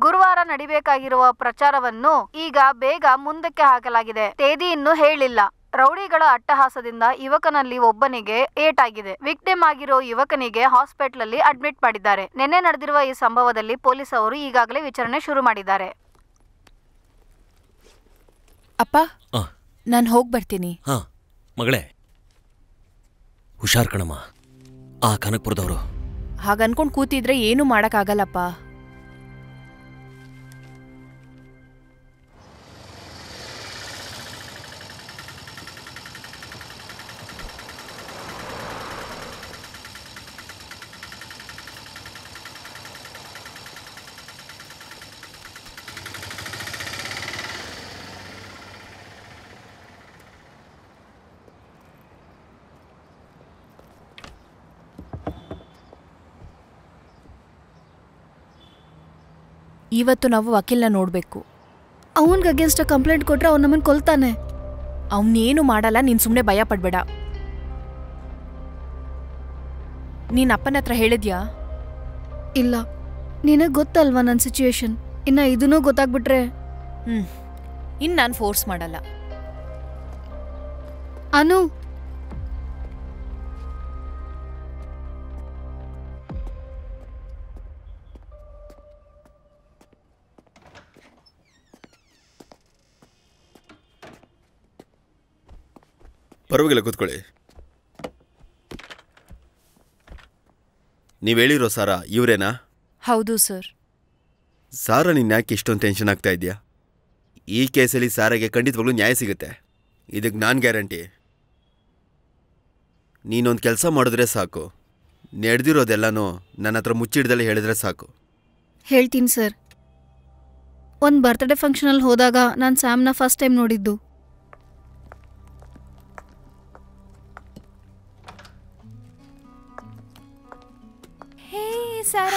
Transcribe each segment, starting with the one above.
ಗುರುವಾರ ನಡಿಬೇಕಾಗಿರುವ ಪ್ರಚಾರವನ್ನು ಈಗ ಬೇಗ ಮುಂದಕ್ಕೆ ಹಾಕಲಾಗಿದೆ. ತೇದಿ ಇನ್ನೂ ಹೇಳಿಲ್ಲ. ರೌಡಿಗಳ ಅಟ್ಟಹಾಸದಿಂದ ಯುವಕನಲ್ಲಿ ಒಬ್ಬನಿಗೆ ಏಟಾಗಿದೆ. ವಿಕ್ಟಿಮ್ ಆಗಿರೋ ಯುವಕನಿಗೆ ಹಾಸ್ಪಿಟಲ್ ಅಲ್ಲಿ ಅಡ್ಮಿಟ್ ಮಾಡಿದ್ದಾರೆ. ನಿನ್ನೆ ನಡೆದಿರುವ ಈ ಸಂಭವದಲ್ಲಿ ಪೊಲೀಸರು ಈಗಾಗಲೇ ವಿಚಾರಣೆ ಶುರು ಮಾಡಿದ್ದಾರೆ. ಅಪ್ಪ, ನಾನು ಹೋಗಿ ಬರ್ತೀನಿ. ಮಗಳೇ, ಹುಷಾರ್ ಕಣಮ್ಮ. ಆ ಕನಕಪುರದವರು ಹಾಗನ್ಕೊಂಡು ಕೂತಿದ್ರೆ ಏನು ಮಾಡಕ್ಕಾಗಲ್ಲಪ್ಪ. ಇವತ್ತು ನಾವು ವಕೀಲ್ನ ನೋಡ್ಬೇಕು. ಅವನ್ಗೆ ಅಗೇನ್ಸ್ಟ್ ಕಂಪ್ಲೇಂಟ್ ಕೊಟ್ರೆ ಅವ್ನು ನಮ್ಮನ್ನು ಕೊಲ್ತಾನೆ. ಅವನೇನು ಮಾಡಲ್ಲ, ನೀನು ಸುಮ್ಮನೆ ಭಯ ಪಡ್ಬೇಡ. ನೀನ್ ಅಪ್ಪನ ಹತ್ರ ಹೇಳಿದ್ಯಾ? ಇಲ್ಲ, ನಿನಗೆ ಗೊತ್ತಲ್ವಾ ನನ್ನ ಸಿಚುವೇಶನ್. ಇನ್ನು ಇದನ್ನೂ ಗೊತ್ತಾಗ್ಬಿಟ್ರೆ ಇನ್ನು ನಾನು ಫೋರ್ಸ್ ಮಾಡಲ್ಲ. ಅನು, ಪರವಾಗಿಲ್ಲ, ಕೂತ್ಕೊಳ್ಳಿ. ನೀವು ಹೇಳಿರೋ ಸಾರಾ ಇವರೇನಾ? ಹೌದು ಸರ್. ಸಾರಾ ನಿನ್ನ ಯಾಕೆ ಇಷ್ಟೊಂದು ಟೆನ್ಷನ್ ಆಗ್ತಾ ಇದೆಯಾ? ಈ ಕೇಸಲ್ಲಿ ಸಾರಾಗೆ ಖಂಡಿತವಾಗ್ಲೂ ನ್ಯಾಯ ಸಿಗುತ್ತೆ, ಇದಕ್ಕೆ ನಾನು ಗ್ಯಾರಂಟಿ. ನೀನೊಂದು ಕೆಲಸ ಮಾಡಿದ್ರೆ ಸಾಕು, ನಡೆದಿರೋದೆಲ್ಲನೂ ನನ್ನ ಹತ್ರ ಮುಚ್ಚಿಡ್ದಲ್ಲೇ ಹೇಳಿದ್ರೆ ಸಾಕು. ಹೇಳ್ತೀನಿ ಸರ್. ಒಂದು ಬರ್ತ್ಡೇ ಫಂಕ್ಷನಲ್ಲಿ ಹೋದಾಗ ನಾನು ಸ್ಯಾಮ್ನ ಫಸ್ಟ್ ಟೈಮ್ ನೋಡಿದ್ದು.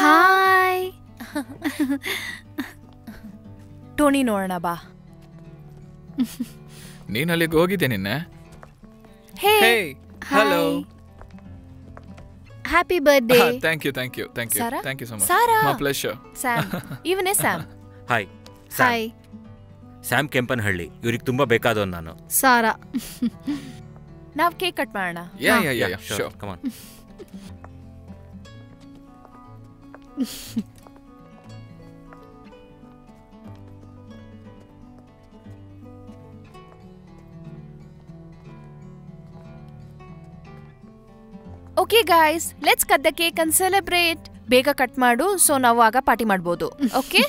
ಹಾಯ್. ಟೋನಿ ನೋಡೋಣ ಬಾ. ನೀನು ಅಲ್ಲಿಗೆ ಹೋಗಿದ್ದೆ ನಿನ್ನೆ? Hey hello. Happy birthday. Thank you thank you thank you Sara? Thank you so much. Sara. My pleasure. Sam, ಇವನೇ Sam. Hi. Hi. Sam Kempanahalli, ಇವ್ರಿಗೆ ತುಂಬ ಬೇಕಾದವನು ನಾನು. ಸಾರಾ. ನಾವು ಕೇಕ್ ಕಟ್ ಮಾಡೋಣ. Yeah yeah yeah sure. Come on. Okay guys, let's cut the cake and celebrate. ಬೇಗ cut ಮಾಡು, so ನಾವು ಆಗ ಪಾರ್ಟಿ ಮಾಡ್ಬೋದು. ಓಕೆ.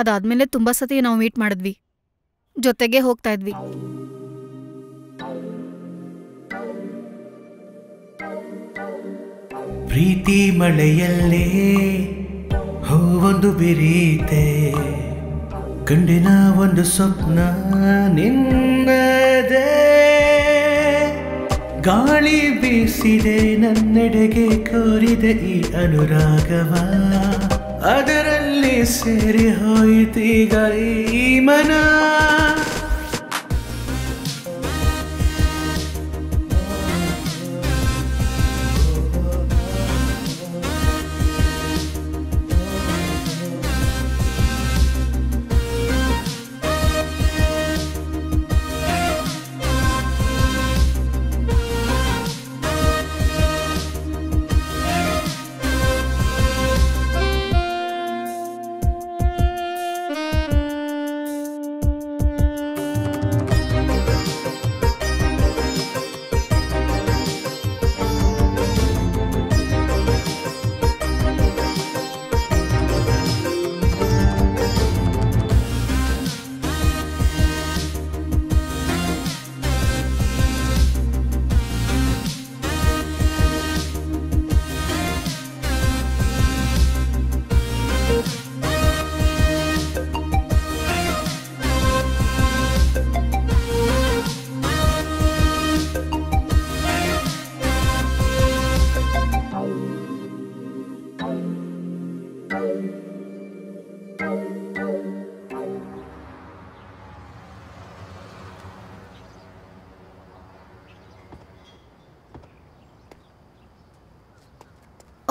ಅದಾದ್ಮೇಲೆ ತುಂಬಾ ಸತಿ ನಾವು ಮೀಟ್ ಮಾಡಿದ್ವಿ, ಜೊತೆಗೆ ಹೋಗ್ತಾ ಇದ್ವಿ. ಪ್ರೀತಿ ಮಳೆಯಲ್ಲೇ ಹೂವೊಂದು ಬಿರೀತೆ, ಕಂಡಿನ ಒಂದು ಸ್ವಪ್ನ ನಿನ್ನದೇ. ಗಾಳಿ ಬೀಸಿದೆ ನನ್ನೆಡೆಗೆ, ಕೋರಿದೆ ಈ ಅನುರಾಗವ, ಅದರಲ್ಲಿ ಸೇರಿ ಹೋಯಿತೀಗ ಈ ಮನ.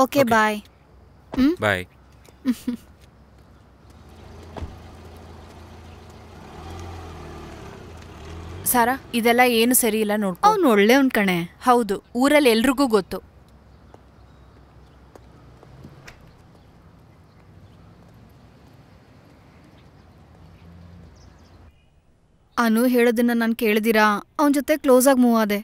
Okay bye. ಬಾಯ್. ಸಾರಾ, ಇದೆಲ್ಲ ಏನು ಸರಿ ಇಲ್ಲ ನೋಡ್ಕೊ. ಅವ್ನು ಒಳ್ಳೆಯವನ್ ಕಣೆ. ಹೌದು, ಊರಲ್ಲಿ ಎಲ್ರಿಗೂ ಗೊತ್ತು. ಅನು ಹೇಳೋದನ್ನ ನಾನು ಕೇಳಿದಿರಾ ಅವನ ಜೊತೆ ಕ್ಲೋಸ್ ಆಗಿ ಮೂವ್ ಆದೆ.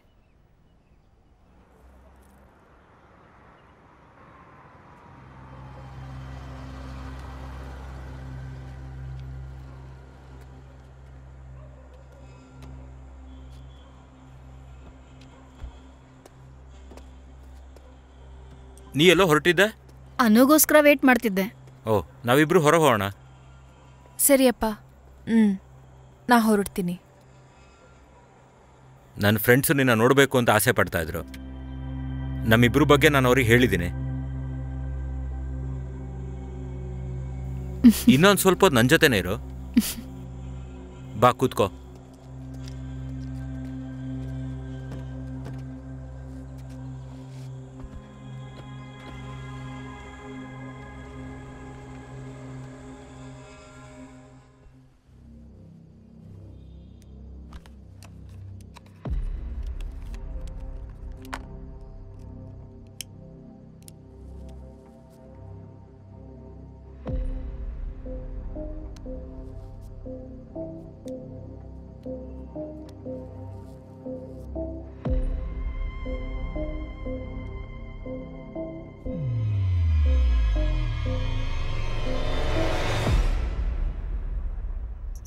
ನೀ ಎಲ್ಲೋ ಹೊರಟಿದ್ದೆ? ಅನುಗೋಸ್ಕರ ವೇಟ್ ಮಾಡ್ತಿದ್ದೆ. ಓ, ನಾವಿಬ್ರು ಹೊರ ಹೋಗೋಣ. ಸರಿಯಪ್ಪ. ನಾ ಹೊರಡ್ತೀನಿ. ನನ್ನ ಫ್ರೆಂಡ್ಸು ನಿನ್ನ ನೋಡಬೇಕು ಅಂತ ಆಸೆ ಪಡ್ತಾ ಇದ್ರು. ನಮ್ಮಿಬ್ರ ಬಗ್ಗೆ ನಾನು ಅವ್ರಿಗೆ ಹೇಳಿದ್ದೀನಿ. ಇನ್ನೊಂದು ಸ್ವಲ್ಪ ಹೊತ್ತು ನನ್ನ ಜೊತೆನೇ ಇರು. ಬಾ ಕೂತ್ಕೋ.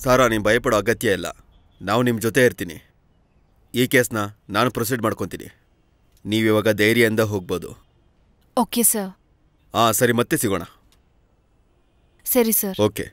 ಸಾರಾ, ನೀವು ಭಯಪಡೋ ಅಗತ್ಯ ಇಲ್ಲ. ನಾವು ನಿಮ್ಮ ಜೊತೆ ಇರ್ತೀನಿ. ಈ ಕೇಸ್ನ ನಾನು ಪ್ರೊಸೀಡ್ ಮಾಡ್ಕೊತೀನಿ. ನೀವಿವಾಗ ಧೈರ್ಯದಿಂದ ಹೋಗ್ಬೋದು. Okay sir. ಸರಿ, ಮತ್ತೆ ಸಿಗೋಣ. ಸರಿ ಸರ್. ಓಕೆ.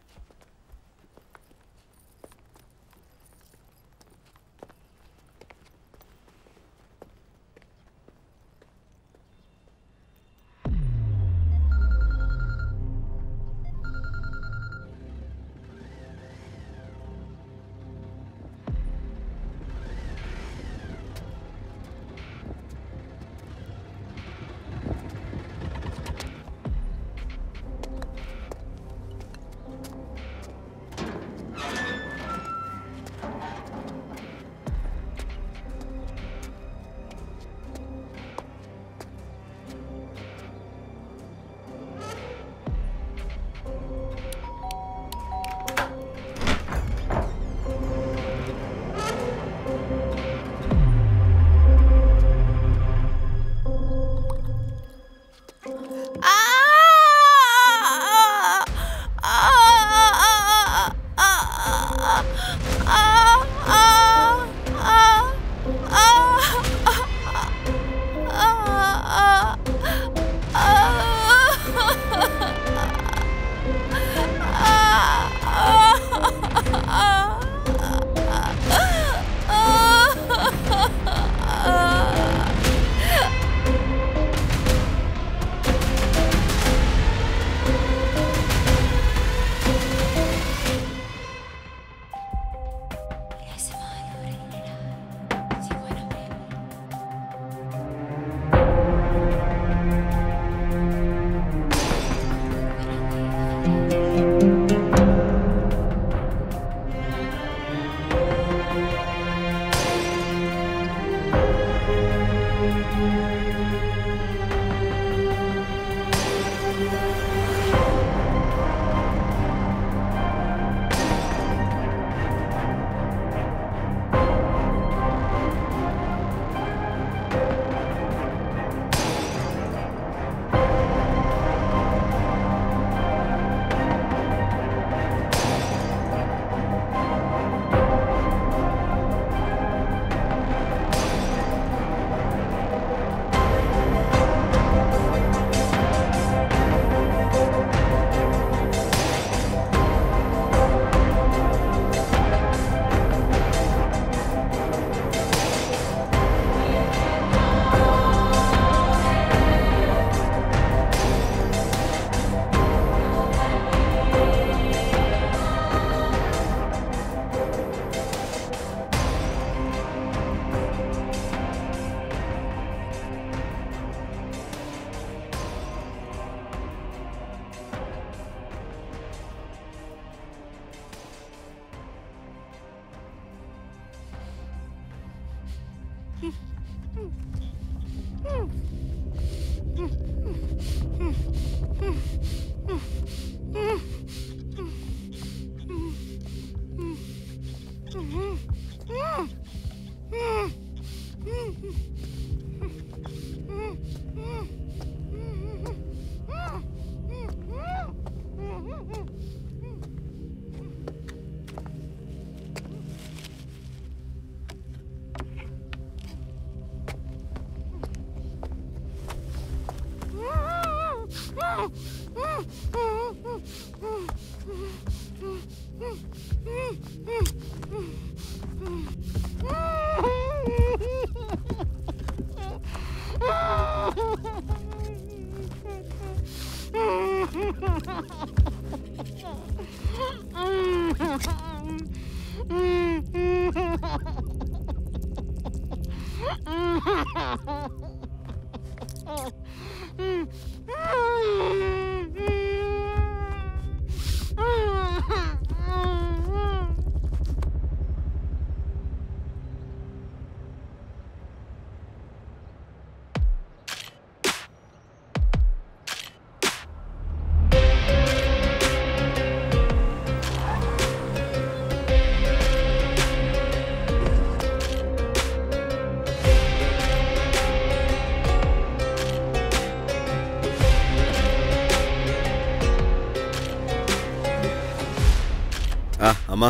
ಅಮ್ಮ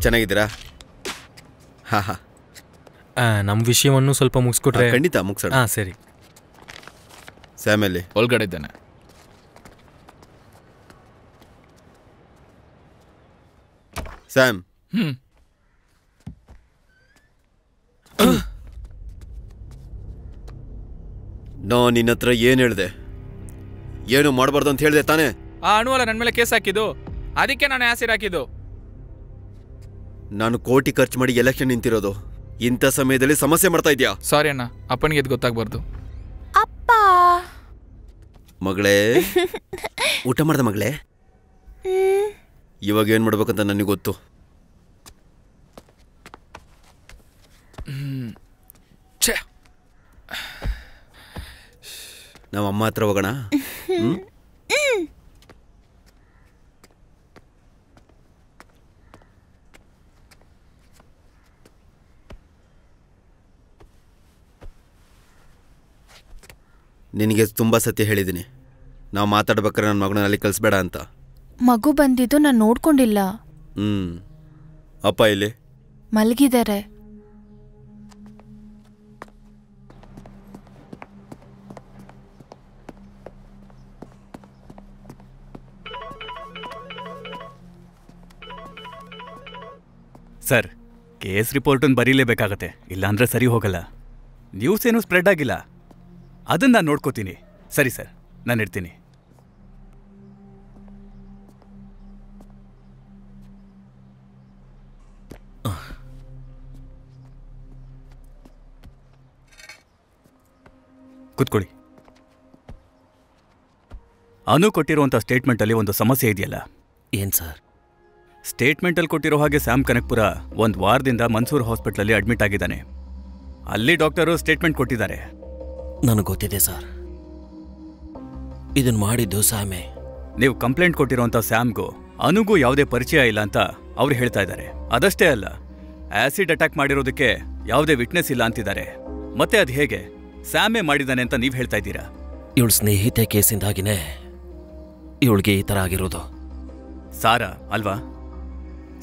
ಚೆನ್ನಾಗಿದ್ದೀರಾ? ಹಾಂ ಹಾಂ, ನಮ್ಮ ವಿಷಯವನ್ನು ಸ್ವಲ್ಪ ಮುಗಿಸ್ಕೊಟ್ರೆ. ಖಂಡಿತ ಮುಗಿಸೋಣ. ಹಾಂ ಸರಿ. ಸ್ಯಾಮಲ್ಲಿ ಒಳಗಡೆ ಇದ್ದಾನೆ. ಸ್ಯಾಮ್, ನಾ ನಿನ್ನ ಹತ್ರ ಏನು ಹೇಳಿದೆ? ಏನು ಮಾಡಬಾರ್ದು ಅಂತ ಹೇಳಿದೆ ತಾನೇ? ಆ ಅಣುವಲ್ಲ ನನ್ನ ಮೇಲೆ ಕೇಸ್ ಹಾಕಿದ್ದು, ಅದಕ್ಕೆ ನಾನು ಆಸಿಡ್ ಹಾಕಿದ್ದು. ನಾನು ಕೋಟಿ ಖರ್ಚು ಮಾಡಿ ಎಲೆಕ್ಷನ್ ನಿಂತಿರೋದು, ಇಂಥ ಸಮಯದಲ್ಲಿ ಸಮಸ್ಯೆ ಮಾಡ್ತಾ ಇದೆಯಾ? ಸಾರಿ ಅಣ್ಣ, ಅಪ್ಪನಿಗೆ ಇದು ಗೊತ್ತಾಗಬಾರ್ದು. ಅಪ್ಪ ಮಗಳೇ, ಊಟ ಮಾಡ್ದ ಮಗಳೇ? ಇವಾಗ ಏನು ಮಾಡ್ಬೇಕಂತ ನನಗೆ ಗೊತ್ತು. ನಾವು ಅಮ್ಮ ಹತ್ರ ಹೋಗೋಣ. ನಿನಗೆ ತುಂಬ ಸತ್ಯ ಹೇಳಿದ್ದೀನಿ, ನಾವು ಮಾತಾಡ್ಬೇಕಾದ್ರೆ ನನ್ನ ಮಗನ ಅಲ್ಲಿ ಕಳಿಸ್ಬೇಡ ಅಂತ. ಮಗು ಬಂದಿದ್ದು ನಾನು ನೋಡ್ಕೊಂಡಿಲ್ಲ. ಅಪ್ಪ ಇಲ್ಲಿ ಮಲಗಿದ್ದಾರೆ. ಸರ್, ಕೇಸ್ ರಿಪೋರ್ಟನ್ನು ಬರೀಲೇಬೇಕಾಗತ್ತೆ, ಇಲ್ಲಾಂದ್ರೆ ಸರಿ ಹೋಗಲ್ಲ. ನ್ಯೂಸ್ ಏನೂ ಸ್ಪ್ರೆಡ್ ಆಗಿಲ್ಲ, ಅದನ್ನು ನಾನು ನೋಡ್ಕೋತೀನಿ. ಸರಿ ಸರ್, ನಾನು ಇಡ್ತೀನಿ. ಕೂತ್ಕೊಳ್ಳಿ. ಅನು ಕೊಟ್ಟಿರುವಂಥ ಸ್ಟೇಟ್ಮೆಂಟಲ್ಲಿ ಒಂದು ಸಮಸ್ಯೆ ಇದೆಯಲ್ಲ? ಏನು ಸರ್? ಸ್ಟೇಟ್ಮೆಂಟಲ್ಲಿ ಕೊಟ್ಟಿರೋ ಹಾಗೆ ಸ್ಯಾಮ್ ಕನಕ್ಪುರ ಒಂದು ವಾರದಿಂದ ಮನ್ಸೂರ್ ಹಾಸ್ಪಿಟ್ಲಲ್ಲಿ ಅಡ್ಮಿಟ್ ಆಗಿದ್ದಾನೆ. ಅಲ್ಲಿ ಡಾಕ್ಟರು ಸ್ಟೇಟ್ಮೆಂಟ್ ಕೊಟ್ಟಿದ್ದಾರೆ. ನನಗೆ ಗೊತ್ತಿದೆ ಸರ್, ಇದನ್ನು ಮಾಡಿದ್ದು ಸ್ಯಾಮೇ. ನೀವು ಕಂಪ್ಲೇಂಟ್ ಕೊಟ್ಟಿರೋಂಥ ಸ್ಯಾಮ್ಗೂ ಅನುಗೂ ಯಾವುದೇ ಪರಿಚಯ ಇಲ್ಲ ಅಂತ ಅವ್ರು ಹೇಳ್ತಾ ಇದ್ದಾರೆ. ಅದಷ್ಟೇ ಅಲ್ಲ, ಆಸಿಡ್ ಅಟ್ಯಾಕ್ ಮಾಡಿರೋದಕ್ಕೆ ಯಾವುದೇ ವಿಟ್ನೆಸ್ ಇಲ್ಲ ಅಂತಿದ್ದಾರೆ. ಮತ್ತೆ ಅದು ಹೇಗೆ ಸ್ಯಾಮೇ ಮಾಡಿದ್ದಾನೆ ಅಂತ ನೀವು ಹೇಳ್ತಾ ಇದ್ದೀರಾ? ಇವಳು ಸ್ನೇಹಿತೆ ಕೇಸಿಂದಾಗಿನೇ ಇವಳಿಗೆ ಈ ಥರ ಆಗಿರೋದು. ಸಾರಾ ಅಲ್ವಾ?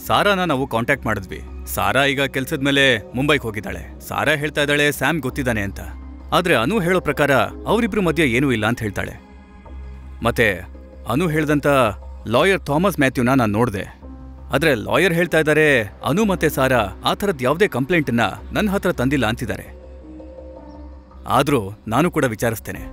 ಸಾರಾನ ನಾವು ಕಾಂಟ್ಯಾಕ್ಟ್ ಮಾಡಿದ್ವಿ. ಸಾರಾ ಈಗ ಕೆಲ್ಸದ ಮೇಲೆ ಮುಂಬೈಗೆ ಹೋಗಿದ್ದಾಳೆ. ಸಾರಾ ಹೇಳ್ತಾ ಇದ್ದಾಳೆ ಸ್ಯಾಮ್ ಗೊತ್ತಿದ್ದಾನೆ ಅಂತ. ಆದ್ರೆ ಅನು ಹೇಳೋ ಪ್ರಕಾರ ಅವರಿಬ್ರು ಮಧ್ಯೆ ಏನೂ ಇಲ್ಲ ಅಂತ ಹೇಳ್ತಾಳೆ. ಮತ್ತೆ ಅನು ಹೇಳ್ದಂತ ಲಾಯರ್ ಥಾಮಸ್ ಮ್ಯಾಥ್ಯೂನ ನಾನು ನೋಡಿದೆ. ಆದ್ರೆ ಲಾಯರ್ ಹೇಳ್ತಾ ಇದ್ದಾರೆ ಅನು ಮತ್ತೆ ಸಾರಾ ಆ ಥರದ್ದು ಯಾವುದೇ ಕಂಪ್ಲೇಂಟನ್ನ ನನ್ನ ಹತ್ರ ತಂದಿಲ್ಲ ಅಂತಿದ್ದಾರೆ. ಆದ್ರೂ ನಾನು ಕೂಡ ವಿಚಾರಿಸ್ತೇನೆ.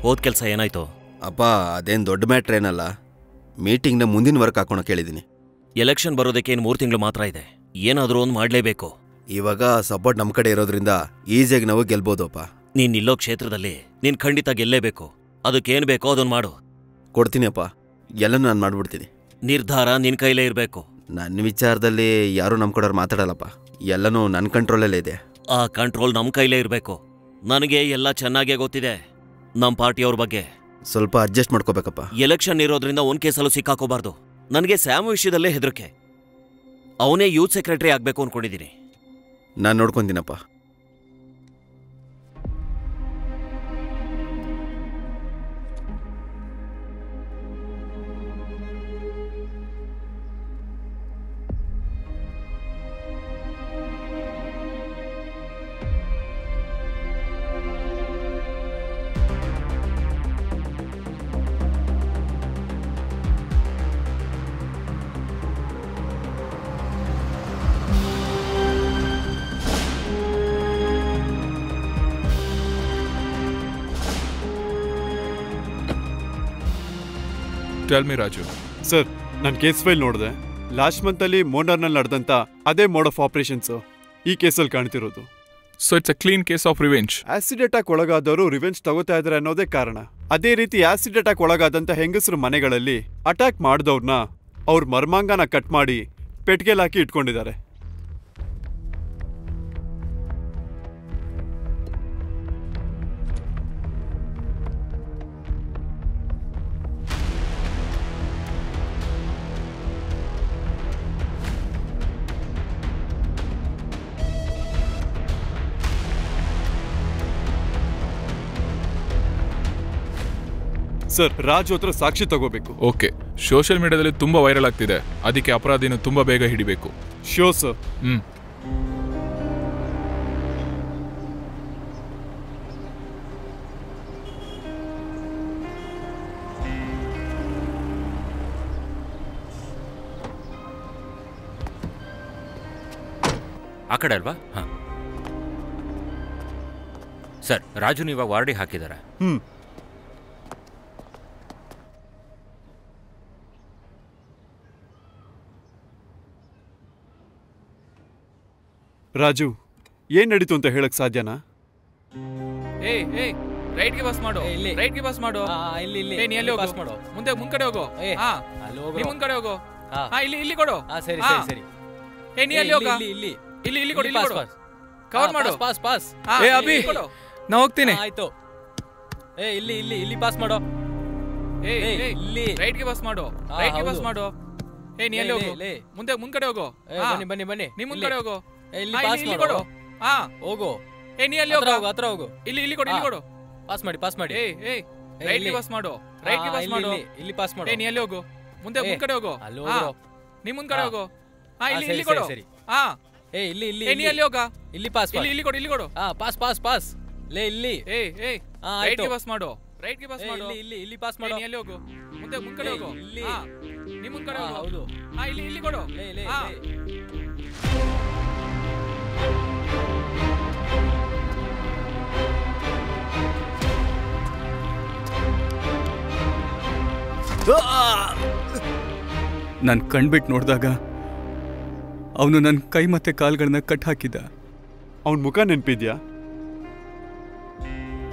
ಹೋದ ಕೆಲಸ ಏನಾಯ್ತು? ಅಪ್ಪ, ಅದೇನು ದೊಡ್ಡ ಮ್ಯಾಟ್ರ್ ಏನಲ್ಲ. ಮೀಟಿಂಗ್ನ ಮುಂದಿನ ವರ್ಕ್ ಹಾಕೋಣ ಕೇಳಿದ್ದೀನಿ. ಎಲೆಕ್ಷನ್ ಬರೋದಕ್ಕೆ ಇನ್ನು 3 ತಿಂಗಳು ಮಾತ್ರ ಇದೆ. ಏನಾದರೂ ಒಂದು ಮಾಡಲೇಬೇಕು. ಇವಾಗ ಸಪೋರ್ಟ್ ನಮ್ಮ ಕಡೆ ಇರೋದ್ರಿಂದ ಈಸಿಯಾಗಿ ನಾವು ಗೆಲ್ಬೋದು ಅಪ್ಪ. ನೀನು ನಿಲ್ಲೋ ಕ್ಷೇತ್ರದಲ್ಲಿ ನೀನು ಖಂಡಿತ ಗೆಲ್ಲೇಬೇಕು. ಅದಕ್ಕೇನು ಬೇಕೋ ಅದನ್ನು ಮಾಡು. ಕೊಡ್ತೀನಿ ಅಪ್ಪ, ಎಲ್ಲನೂ ನಾನು ಮಾಡಿಬಿಡ್ತೀನಿ. ನಿರ್ಧಾರ ನಿನ್ನ ಕೈಲೇ ಇರಬೇಕು. ನನ್ನ ವಿಚಾರದಲ್ಲಿ ಯಾರೂ ನಮ್ಮ ಕಡೆಯವ್ರು ಮಾತಾಡಲ್ಲಪ್ಪ. ಎಲ್ಲನೂ ನನ್ನ ಕಂಟ್ರೋಲಲ್ಲೇ ಇದೆ. ಆ ಕಂಟ್ರೋಲ್ ನಮ್ಮ ಕೈಲೇ ಇರಬೇಕು. ನನಗೆ ಎಲ್ಲ ಚೆನ್ನಾಗೇ ಗೊತ್ತಿದೆ ನಮ್ಮ ಪಾರ್ಟಿಯವ್ರ ಬಗ್ಗೆ. ಸ್ವಲ್ಪ ಅಡ್ಜಸ್ಟ್ ಮಾಡ್ಕೋಬೇಕಪ್ಪ. ಎಲೆಕ್ಷನ್ ಇರೋದ್ರಿಂದ ಒಂದ್ ಕೇಸಲ್ಲೂ ಸಿಕ್ಕಾಕೋಬಾರ್ದು. ನನಗೆ ಸ್ಯಾಮ್ ವಿಷಯದಲ್ಲೇ ಹೆದರಿಕೆ. ಅವನೇ ಯೂತ್ ಸೆಕ್ರೆಟರಿ ಆಗ್ಬೇಕು ಅನ್ಕೊಂಡಿದ್ದೀನಿ. ನಾನು ನೋಡ್ಕೊಂತೀನಪ್ಪ. Tell me Raju. ಸರ್, ನಾನು ಕೇಸ್ ಫೈಲ್ ನೋಡಿದೆ. ಲಾಸ್ಟ್ ಮಂತಲ್ಲಿ ಮೋನಾರ್ನಲ್ಲಿ ನಡೆದಂಥ ಅದೇ ಮೋಡ್ ಆಫ್ ಆಪರೇಷನ್ಸು ಈ ಕೇಸಲ್ಲಿ ಕಾಣ್ತಿರೋದು. So it's a clean case of revenge. Acid attack ಒಳಗಾದವರು ರಿವೆಂಜ್ ತಗೋತಾ ಇದ್ದಾರೆ ಅನ್ನೋದೇ ಕಾರಣ. ಅದೇ ರೀತಿ ಆಸಿಡ್ ಅಟ್ಯಾಕ್ ಒಳಗಾದಂಥ ಹೆಂಗಸರು ಮನೆಗಳಲ್ಲಿ ಅಟ್ಯಾಕ್ ಮಾಡಿದವ್ರನ್ನ ಅವ್ರ ಮರ್ಮಾಂಗನ ಕಟ್ ಮಾಡಿ ಪೆಟ್ಟಿಗೆಲ್ ಹಾಕಿ ಇಟ್ಕೊಂಡಿದ್ದಾರೆ. ಸರ್, ರಾಜು ಹತ್ರ ಸಾಕ್ಷಿ ತಗೋಬೇಕು. ಓಕೆ, ಸೋಷಿಯಲ್ ಮೀಡಿಯಾದಲ್ಲಿ ತುಂಬಾ ವೈರಲ್ ಆಗ್ತಿದೆ. ಅದಕ್ಕೆ ಅಪರಾಧಿನ ತುಂಬಾ ಬೇಗ ಹಿಡಿಬೇಕು. Show sir. ಆ ಕಡೆ ಅಲ್ವಾ? ಹಾಂ ಸರ್, ರಾಜುನ ಇವಾಗ ವಾರ್ಡಿಗೆ ಹಾಕಿದ್ದಾರೆ. ರಾಜು, ಏನ್ ನಡೀತು ಅಂತ ಹೇಳಕ್ ಸಾಧ್ಯನಾ? ರೈಟ್ ಗೆ ಪಾಸ್ ಮಾಡು. ರೈಟ್ ಗೆ ಪಾಸ್ ಮಾಡು. ಇಲ್ಲಿ ಇಲ್ಲಿ ನೀ ಎಲ್ಲಿ ಪಾಸ್ ಮಾಡು. ಮುಂದೆ ಹೋಗು. ಹಾ, ನೀ ಮುಂದೆ ಹೋಗು. ಹಾ, ಇಲ್ಲಿ ಕೊಡು. ಸರಿ ಸರಿ ಸರಿ. ನೀ ಎಲ್ಲಿ ಹೋಗ? ಇಲ್ಲಿ ಕೊಡು. ಇಲ್ಲಿ ಕೊಡು. ಕವರ್ ಮಾಡು. ಪಾಸ್. ಅಭಿ, ನಾ ಹೋಗ್ತೀನಿ. ಆಯ್ತು. ಇಲ್ಲಿ ಪಾಸ್ ಮಾಡು. ಇಲ್ಲಿ ರೈಟ್ ಗೆ ಪಾಸ್ ಮಾಡು. ರೈಟ್ ಗೆ ಪಾಸ್ ಮಾಡು. ನೀ ಎಲ್ಲಿ ಹೋಗು? ಮುಂದೆ ಹೋಗು. ಬನ್ನಿ. ನೀ ಮುಂದೆ ಹೋಗು. ಇಲ್ಲಿ ಕೊಡು. ಹಾ, ಹೋಗು. ನೀ ಎಲ್ಲಿ ಹೋಗು? ಹತ್ರ ಹೋಗು. ಇಲ್ಲಿ ಕೊಡು. ಪಾಸ್ ಮಾಡಿ. ರೈಟ್ ಗೆ ಪಾಸ್ ಮಾಡು. ಇಲ್ಲಿ ಪಾಸ್ ಮಾಡು. ನೀ ಎಲ್ಲಿ ಹೋಗು? ಮುಂದೆ ಹೋಗು. ನೀ ಮುಂದೆ ಹೋಗು. ಇಲ್ಲಿ ಕೊಡು. ಹಾ, ನೀ ಎಲ್ಲಿ ಹೋಗ? ಇಲ್ಲಿ ಪಾಸ್. ಇಲ್ಲಿ ಕೊಡು. ಪಾಸ್. ಇಲ್ಲಿ. ರೈಟ್ ಗೆ ಪಾಸ್ ಮಾಡು. ಇಲ್ಲಿ ಪಾಸ್ ಮಾಡು. ನೀ ಎಲ್ಲಿ ಹೋಗು? ಮುಂದೆ ಹೋಗು. ನೀ ಮುಂದೆ ಹೋಗು. ಹೌದು. ಇಲ್ಲಿ ಕೊಡು. ಹಾ, ನಾನು ಕಣ್ಬಿಟ್ಟು ನೋಡಿದಾಗ ಅವನು ನನ್ನ ಕೈ ಮತ್ತೆ ಕಾಲ್ಗಳನ್ನ ಕಟ್ ಹಾಕಿದ್ದ. ಅವನ ಮುಖ ನೆನಪಿದ್ಯಾ?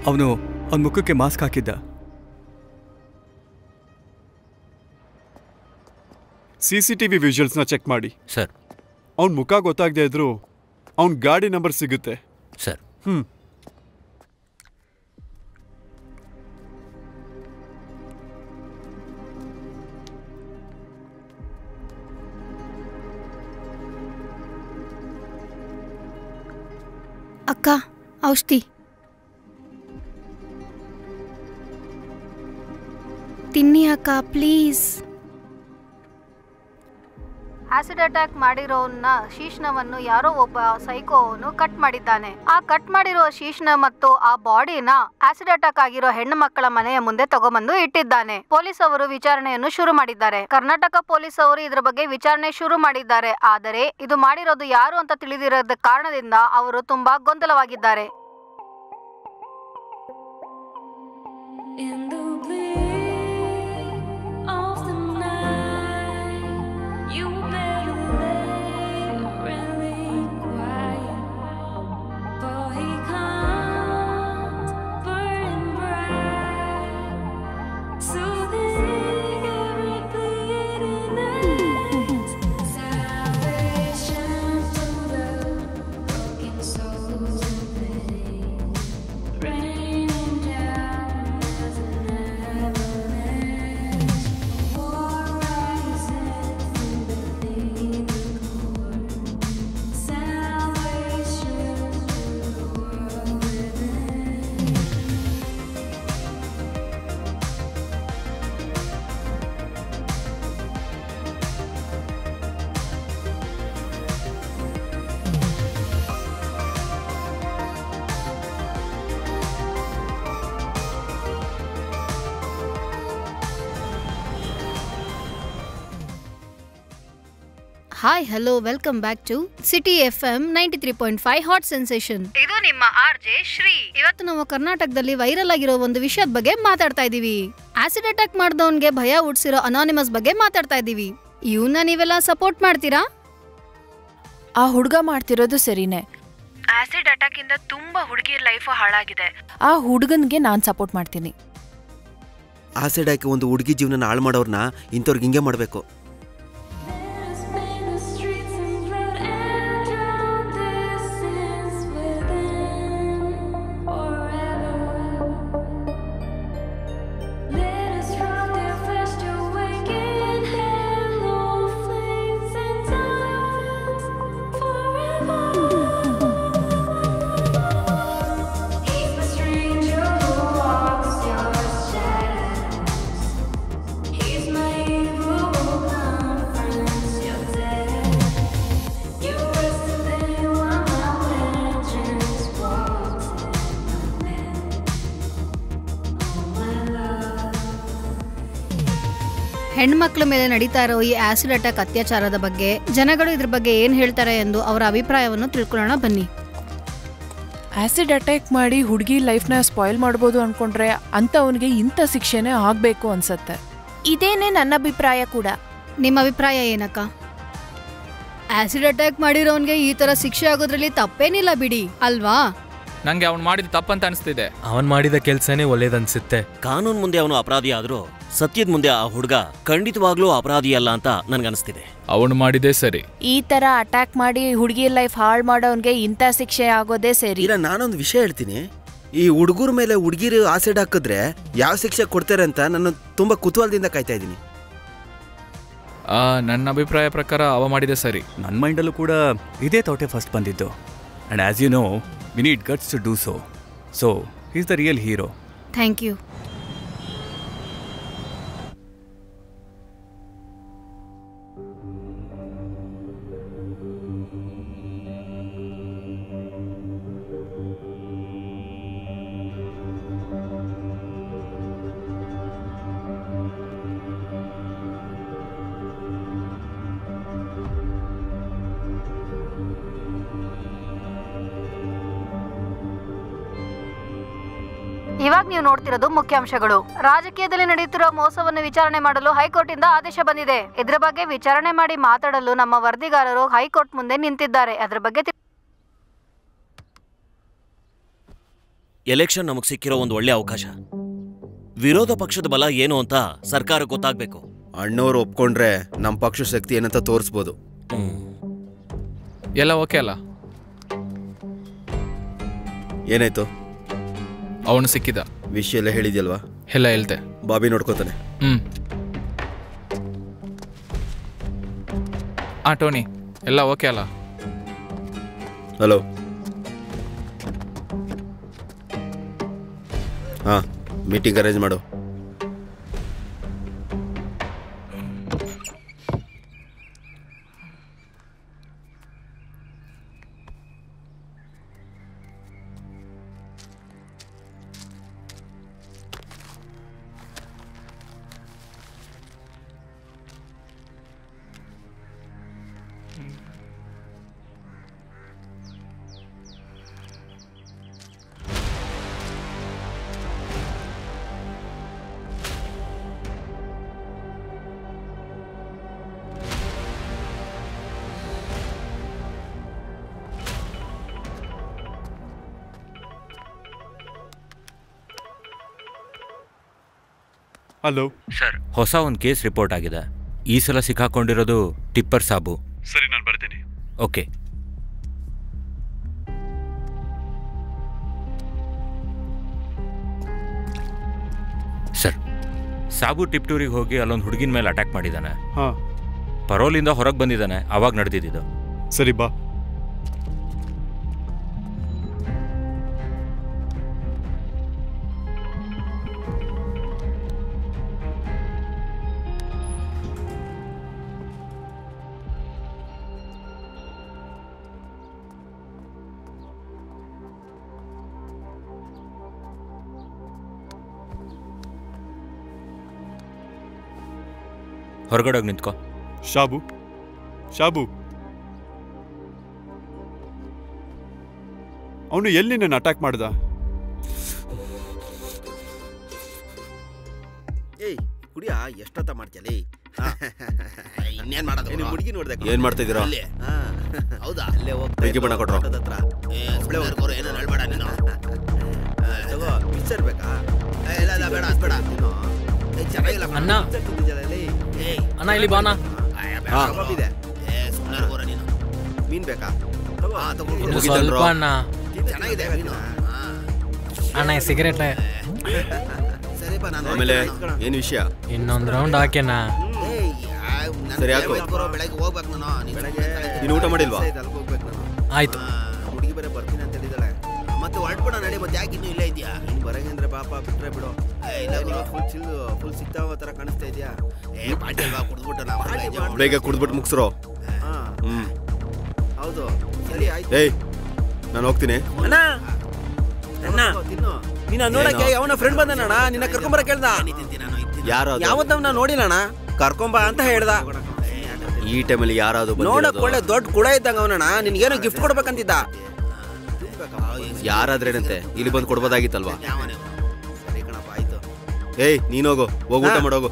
ಅವನ ಮುಖಕ್ಕೆ ಮಾಸ್ಕ್ ಹಾಕಿದ್ದ. CCTV ವಿಜುವಲ್ಸ್ನ ಚೆಕ್ ಮಾಡಿ ಸರ್. ಅವನ ಮುಖ ಗೊತ್ತಾಗದೇ ಇದ್ರು ಅವನ ಗಾಡಿ ನಂಬರ್ ಸಿಗುತ್ತೆ ಸರ್. ಅಕ್ಕ, ಔಷಧಿ ತಿನ್ನಿ ಅಕ್ಕ, ಪ್ಲೀಸ್. ಆಸಿಡ್ ಅಟ್ಯಾಕ್ ಮಾಡಿರೋನ್ನ ಶೀಶ್ನವನ್ನು ಯಾರೋ ಒಬ್ಬ ಸೈಕೋನು ಕಟ್ ಮಾಡಿದ್ದಾನೆ. ಆ ಕಟ್ ಮಾಡಿರುವ ಶೀಶ್ನ ಮತ್ತು ಆ ಬಾಡಿನ ಆಸಿಡ್ ಅಟ್ಯಾಕ್ ಆಗಿರೋ ಹೆಣ್ಣು ಮಕ್ಕಳ ಮನೆಯ ಮುಂದೆ ತಗೊಂಬಂದು ಇಟ್ಟಿದ್ದಾನೆ. ಪೊಲೀಸ್ ಅವರು ವಿಚಾರಣೆಯನ್ನು ಶುರು ಮಾಡಿದ್ದಾರೆ. ಕರ್ನಾಟಕ ಪೊಲೀಸ್ ಅವರು ಇದ್ರ ಬಗ್ಗೆ ವಿಚಾರಣೆ ಶುರು ಮಾಡಿದ್ದಾರೆ. ಆದರೆ ಇದು ಮಾಡಿರೋದು ಯಾರು ಅಂತ ತಿಳಿದಿರೋದ ಕಾರಣದಿಂದ ಅವರು ತುಂಬಾ ಗೊಂದಲವಾಗಿದ್ದಾರೆ. Hi hello welcome back to City FM 93.5 hot sensation. ಇದು ನಿಮ್ಮ RJ ಶ್ರೀ. ಇವತ್ತು ನಾವು ಕರ್ನಾಟಕದಲ್ಲಿ ವೈರಲ್ ಆಗಿರೋ ಒಂದು ವಿಷಯದ ಬಗ್ಗೆ ಮಾತಾಡ್ತಾ ಇದೀವಿ. ಆಸಿಡ್ ಅಟ್ಯಾಕ್ ಮಾಡಿದವನ್ಗೆ ಭಯ ಹುಟ್ಟಿಸಿರೋ ಅನಾನಿಮಸ್ ಬಗ್ಗೆ ಮಾತಾಡ್ತಾ ಇದೀವಿ. ಇವನ್ನ ನೀವೆಲ್ಲ ಸಪೋರ್ಟ್ ಮಾಡ್ತೀರಾ? ಆ ಹುಡುಗ ಮಾಡ್ತಿರೋದು ಸರಿನೇ. ಆಸಿಡ್ ಅಟ್ಯಾಕ್ ಇಂದ ತುಂಬಾ ಹುಡುಗಿಯರ ಲೈಫ್ ಹಾಳಾಗಿದೆ. ಆ ಹುಡುಗನ್ಗೆ ನಾನ್ ಸಪೋರ್ಟ್ ಮಾಡ್ತೀನಿ. ಆಸಿಡ್ ಹಾಕಿ ಒಂದು ಹುಡುಗಿ ಜೀವನ ಹಾಳು ಮಾಡೋರ್ನ ಇಂಥವ್ರಿಗೆ ಹಿಂಗೆ ಮಾಡಬೇಕು. ಹೆಣ್ಮಕ್ಳ ಮೇಲೆ ನಡೀತಾ ಇರೋ ಈ ಆಸಿಡ್ ಅಟ್ಯಾಕ್ ಅತ್ಯಾಚಾರದ ಬಗ್ಗೆ ಜನಗಳು ಇದ್ರ ಬಗ್ಗೆ ಏನ್ ಹೇಳ್ತಾರೆ ಎಂದು ಅವರ ಅಭಿಪ್ರಾಯವನ್ನು ತಿಳ್ಕೊಳ್ಳೋಣ ಬನ್ನಿ. ಆಸಿಡ್ ಅಟ್ಯಾಕ್ ಮಾಡಿ ಹುಡುಗಿ ಲೈಫ್ನ ಸ್ಪಾಯ್ಲ್ ಮಾಡ್ಬೋದು ಅನ್ಕೊಂಡ್ರೆ ಅಂತವನಿಗೆ ಇಂಥ ಶಿಕ್ಷೆನೇ ಆಗ್ಬೇಕು ಅನ್ಸತ್ತೆ. ಇದೇನೆ ನನ್ನ ಅಭಿಪ್ರಾಯ ಕೂಡ. ನಿಮ್ಮ ಅಭಿಪ್ರಾಯ ಏನಕ್ಕ? ಆಸಿಡ್ ಅಟ್ಯಾಕ್ ಮಾಡಿರೋನ್ಗೆ ಈ ತರ ಶಿಕ್ಷೆ ಆಗೋದ್ರಲ್ಲಿ ತಪ್ಪೇನಿಲ್ಲ ಬಿಡಿ, ಅಲ್ವಾ? ನಂಗೆ ಅವನು ಮಾಡಿದ ತಪ್ಪಂತ ಅನಿಸ್ತಿದೆ. ಅವನ್ ಮಾಡಿದ ಕೆಲ್ಸನೇ ಒಳ್ಳೇದನ್ಸುತ್ತೆ. ಕಾನೂನು ಮುಂದೆ ಅವನು ಅಪರಾಧಿ ಆದ್ರೂ ಸತ್ಯದ ಮುಂದೆ ಆ ಹುಡುಗ ಖಂಡಿತವಾಗ್ಲೂ ಅಪರಾಧಿ ಅಲ್ಲ ಅಂತ ನನ್ಗನ್ಸ್ತಿದೆ. ಅವನು ಮಾಡಿದೇ ಸರಿ. ಈ ತರ ಅಟ್ಯಾಕ್ ಮಾಡಿ ಹುಡುಗಿ ಲೈಫ್ ಹಾಳು ಮಾಡೋನ್ಗೆ ಇಂಥ ಶಿಕ್ಷೆ ಆಗೋದೇ ಸರಿ. ಇಲ್ಲ, ನಾನೊಂದು ವಿಷಯ ಹೇಳ್ತೀನಿ. ಈ ಹುಡುಗರ ಮೇಲೆ ಹುಡುಗಿರು ಆಸಿಡ್ ಹಾಕಿದ್ರೆ ಯಾವ ಶಿಕ್ಷೆ ಕೊಡ್ತಾರೆ ಅಂತ ನಾನು ತುಂಬಾ ಕುತೂಹಲದಿಂದ ಕಾಯ್ತಾ ಇದ್ದೀನಿ. ನನ್ನ ಅಭಿಪ್ರಾಯ ಪ್ರಕಾರ ಅವ ಮಾಡಿದೆ ಸರಿ. ನನ್ನ ಮೈಂಡಲ್ಲೂ ಕೂಡ ಇದೇ ಥಾಟೇ ಫಸ್ಟ್ ಬಂದಿದ್ದು. And as you know, we need guts to do so. So, he's the real hero. Thank you. ಇವಾಗ ನೀವು ನೋಡ್ತಿರೋದು ಮುಖ್ಯಾಂಶಗಳು. ರಾಜಕೀಯದಲ್ಲಿ ನಡೆಯುತ್ತಿರುವ ಮೋಸವನ್ನು ವಿಚಾರಣೆ ಮಾಡಲು ಹೈಕೋರ್ಟ್ ಇಂದ ಆದೇಶ ಬಂದಿದೆ. ಇದರ ಬಗ್ಗೆ ವಿಚಾರಣೆ ಮಾಡಿ ಮಾತಾಡಲು ನಮ್ಮ ವರದಿಗಾರರು ಹೈಕೋರ್ಟ್ ಮುಂದೆ ನಿಂತಿದ್ದಾರೆ. ಅದರ ಬಗ್ಗೆ ಎಲೆಕ್ಷನ್ ನಮಗ್ ಸಿಕ್ಕಿರೋ ಒಂದು ಒಳ್ಳೆ ಅವಕಾಶ. ವಿರೋಧ ಪಕ್ಷದ ಬಲ ಏನು ಅಂತ ಸರ್ಕಾರ ಗೊತ್ತಾಗ್ಬೇಕು. ಅಣ್ಣವ್ರು ಒಪ್ಕೊಂಡ್ರೆ ನಮ್ಮ ಪಕ್ಷ ಶಕ್ತಿ ಏನಂತ ತೋರಿಸ್ಬೋದು. ಎಲ್ಲ ಓಕೆ ಅಲ್ಲ? ಏನಾಯ್ತು? ಅವನು ಸಿಕ್ಕಿದ ವಿಷಯ ಎಲ್ಲ ಹೇಳಿದ್ಯಲ್ವಾ? ಎಲ್ಲ ಹೇಳ್ತೆ. ಬಾಬಿ ನೋಡ್ಕೋತಾನೆ. ಟೋನಿ, ಎಲ್ಲ ಓಕೆ ಅಲ್ಲ? ಹಲೋ. ಮೀಟಿಂಗ್ ಅರೇಂಜ್ ಮಾಡು. ಹಲೋ ಸರ್, ಹೊಸ ಒಂದು ಕೇಸ್ ರಿಪೋರ್ಟ್ ಆಗಿದೆ. ಈ ಸಲ ಸಿಕ್ಕಾಕೊಂಡಿರೋದು ಟಿಪ್ಪರ್ ಸಾಬು. ಸರಿ, ನಾನು ಬರ್ತೀನಿ. ಓಕೆ. ಸರ್, ಸಾಬು ಟಿಪ್ಟೂರಿಗೆ ಹೋಗಿ ಅಲ್ಲೊಂದು ಹುಡುಗಿನ ಮೇಲೆ ಅಟ್ಯಾಕ್ ಮಾಡಿದ್ದಾನೆ. ಪರೋಲಿಂದ ಹೊರಗೆ ಬಂದಿದ್ದಾನೆ. ಅವಾಗ ನಡೆದಿದ್ದು. ಸರಿ, ಬಾ. ಹೊರಗಡೆ ಹೋಗಿ ನಿಂತ್ಕೋ. ಶಾಬು, ಶಾಬು, ಅವನು ಎಲ್ಲಿ ನಿನ್ನ ಅಟ್ಯಾಕ್ ಮಾಡ್ದ? ಏಯ್ ಕುಡಿಯ ಎಷ್ಟೊತ್ತ ಮಾಡ್ತೀಯಲ್ಲ? ಇನ್ನೇನ್ ಮಾಡೋದು? ನಿಮ್ಮ ಹುಡುಗಿ ನೋಡ್ದೆ ಏನ್ ಮಾಡ್ತಾ ಇದ್ದೀರಾ? ಹೌದಾ? ಅಲ್ಲೇ ಹೋಗ್ತಾ ಬೆಂಕಿ ಬಣ್ಣ ಕೊಟ್ರು ಹತ್ರ. ಏನೋ ಹೇಳ್ಬೇಡ ನೀನು. ತಗೋ ಪಿಕ್ಚರ್ ಬೇಕಾ? ಇಲ್ಲ ಬೇಡ ಬೇಡ ನೀನು. ಚೆನ್ನಾಗಿಲ್ಲ ಅಣ್ಣ. ಅಣ್ಣ ಇಲ್ಲಿ ಬಾನ. ಇದೆ. ಸುಮ್ಮನೆ ಹೋರ ನೀನು. ಮೀನ್ ಬೇಕಾ? ಸ್ವಲ್ಪ ಅಣ್ಣ. ಚೆನ್ನಾಗಿದೆ ಮೀನು. ಅಣ್ಣ ಸಿಗರೇಟ್. ಆಮೇಲೆ ಏನ್ ವಿಷಯ? ಇನ್ನೊಂದು ರೌಂಡ್ ಹಾಕ್ಯಣ್ಣ. ಸರಿ ಹಾಕು. ಬೆಳಗ್ಗೆ ಹೋಗ್ಬೇಕು ನಾನು. ನೀನು ಊಟ ಮಾಡಿಲ್ವಾ? ಆಯ್ತು. ಹುಡುಗಿ ಬೇರೆ ಬರ್ತೀನಿ ಅಂತ ಹೇಳಿದಾಳೆ. ಮತ್ತೆ ಹೊರಟ್ಬಿಡ ನಡಿ. ಮತ್ತೆ ಯಾಕೆ ಇನ್ನೂ ಇಲ್ಲೇ ಇದೆಯಾ? ನೀನು ಬರಂಗಂದ್ರೆ ಪಾಪ ಬಿಟ್ರೆ ಬಿಡು. ಇಲ್ಲ ಫುಲ್ ಸಿಗ್ತಾವ ತರ ಕಾಣಿಸ್ತಾ ಇದೆಯಾ? ಪಾಟಿ ಅಲ್ವಾ? ಕುಡ್ದ್ಬಿಟ್ಟು ನಾವು ಬೇಗ ಕುಡ್ದ್ಬಿಟ್ಟು ಮುಗಿಸ್ರೋ. ಹೌದು ಸರಿ ಆಯ್ತು. ಏಯ್ ನಾನು ಹೋಗ್ತೀನಿ. ಅಣ್ಣ ಅಣ್ಣ ನೀನ ನೋಡಕ್ಕೆ ಅವನ ಫ್ರೆಂಡ್ ಬಂದನಣ್ಣ, ನಿನ್ನ ಕರ್ಕೊಂಬರ ಕೇಳ್ದ. ಯಾರು? ಯಾವತ್ತವನ್ನ ನೋಡಿಲ್ಲಣ್ಣ, ಕರ್ಕೊಂಬ ಅಂತ ಹೇಳ್ದ. ಈ ಟೈಮಲ್ಲಿ ಯಾರಾದ್ರು ನೋಡಕ್ ಒಳ್ಳೆ ದೊಡ್ಡ ಕುಡ ಇದ್ದಂಗ ಅವನಣ್ಣ. ನಿನ್ಗೇನೋ ಗಿಫ್ಟ್ ಕೊಡ್ಬೇಕಂತಿದ್ದ. ಯಾರಾದ್ರೇನಂತೆ, ಇಲ್ಲಿ ಬಂದು ಕೊಡ್ಬೋದಾಗಿತ್ತಲ್ವಾ? ಏಯ್ ನೀನೋಗು, ಹೋಗಿ ಊಟ ಮಾಡೋಗು.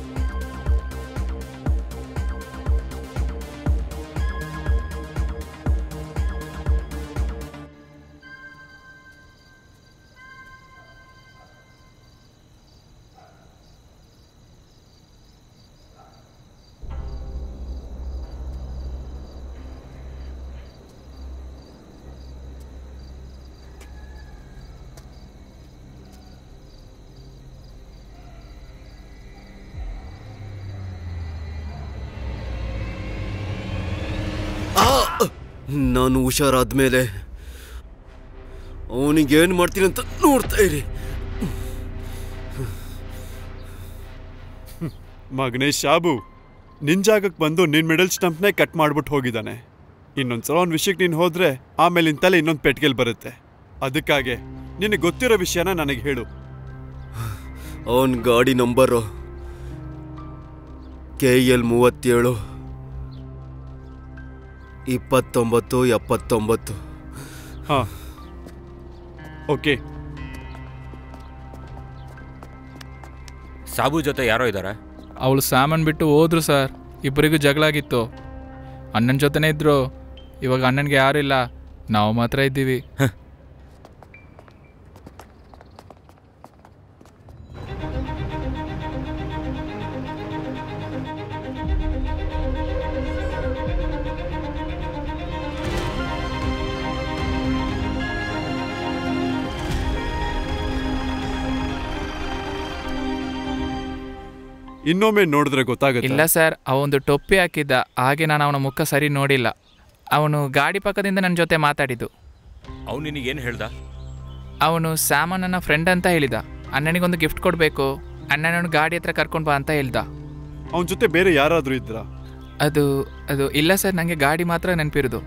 ನಾನು ಹುಷಾರಾದ್ಮೇಲೆ ಅವನಿಗೇನು ಮಾಡ್ತೀನಿ ಅಂತ ನೋಡ್ತಾ ಇರಿ. ಮಗನೇ ಶಾಬು, ನಿನ್ ಜಾಗಕ್ಕೆ ಬಂದು ನಿನ್ ಮಿಡಲ್ ಸ್ಟಂಪ್ನೇ ಕಟ್ ಮಾಡ್ಬಿಟ್ಟು ಹೋಗಿದ್ದಾನೆ. ಇನ್ನೊಂದ್ಸಲ ಅವ್ನ ವಿಷಯಕ್ಕೆ ನೀನು ಹೋದ್ರೆ ಆಮೇಲೆ ನಿನ್ ತಲೆ ಇನ್ನೊಂದು ಪೆಟ್ಗೆಲ್ ಬರುತ್ತೆ. ಅದಕ್ಕಾಗೆ ನಿನಗೆ ಗೊತ್ತಿರೋ ವಿಷಯನ ನನಗೆ ಹೇಳು. ಅವನ ಗಾಡಿ ನಂಬರು KL 37 2979. ಹಾ ಓಕೆ. ಸಾಬು ಜೊತೆ ಯಾರೋ ಇದ್ದಾರೆ? ಅವಳು ಸಾಮಾನು ಬಿಟ್ಟು ಹೋದ್ರು ಸರ್. ಇಬ್ಬರಿಗೂ ಜಗಳಾಗಿತ್ತು. ಅಣ್ಣನ ಜೊತೆನೇ ಇದ್ರು. ಇವಾಗ ಅಣ್ಣನಿಗೆ ಯಾರು ಇಲ್ಲ, ನಾವು ಮಾತ್ರ ಇದ್ದೀವಿ. ಇನ್ನೊಮ್ಮೆ ನೋಡಿದ್ರೆ ಗೊತ್ತಾಗುತ್ತೆ. ಇಲ್ಲ ಸರ್, ಅವೊಂದು ಟೊಪ್ಪಿ ಹಾಕಿದ್ದ, ಹಾಗೆ ನಾನು ಅವನ ಮುಖ ಸರಿ ನೋಡಿಲ್ಲ. ಅವನು ಗಾಡಿ ಪಕ್ಕದಿಂದ ನನ್ನ ಜೊತೆ ಮಾತಾಡಿದ್ದು. ಅವನು ನಿನಗೇನು ಹೇಳ್ದ? ಅವನು ಸಾಮಾನನ್ನ ಫ್ರೆಂಡ್ ಅಂತ ಹೇಳಿದ. ಅಣ್ಣನಿಗೊಂದು ಗಿಫ್ಟ್ ಕೊಡಬೇಕು, ಅಣ್ಣನನ್ನು ಗಾಡಿ ಹತ್ರ ಕರ್ಕೊಂಡು ಬಾ ಅಂತ ಹೇಳ್ದ. ಅವನ ಜೊತೆ ಬೇರೆ ಯಾರಾದರೂ ಇದ್ರಾ? ಅದು ಅದು ಇಲ್ಲ ಸರ್, ನನಗೆ ಗಾಡಿ ಮಾತ್ರ ನೆನಪಿರೋದು.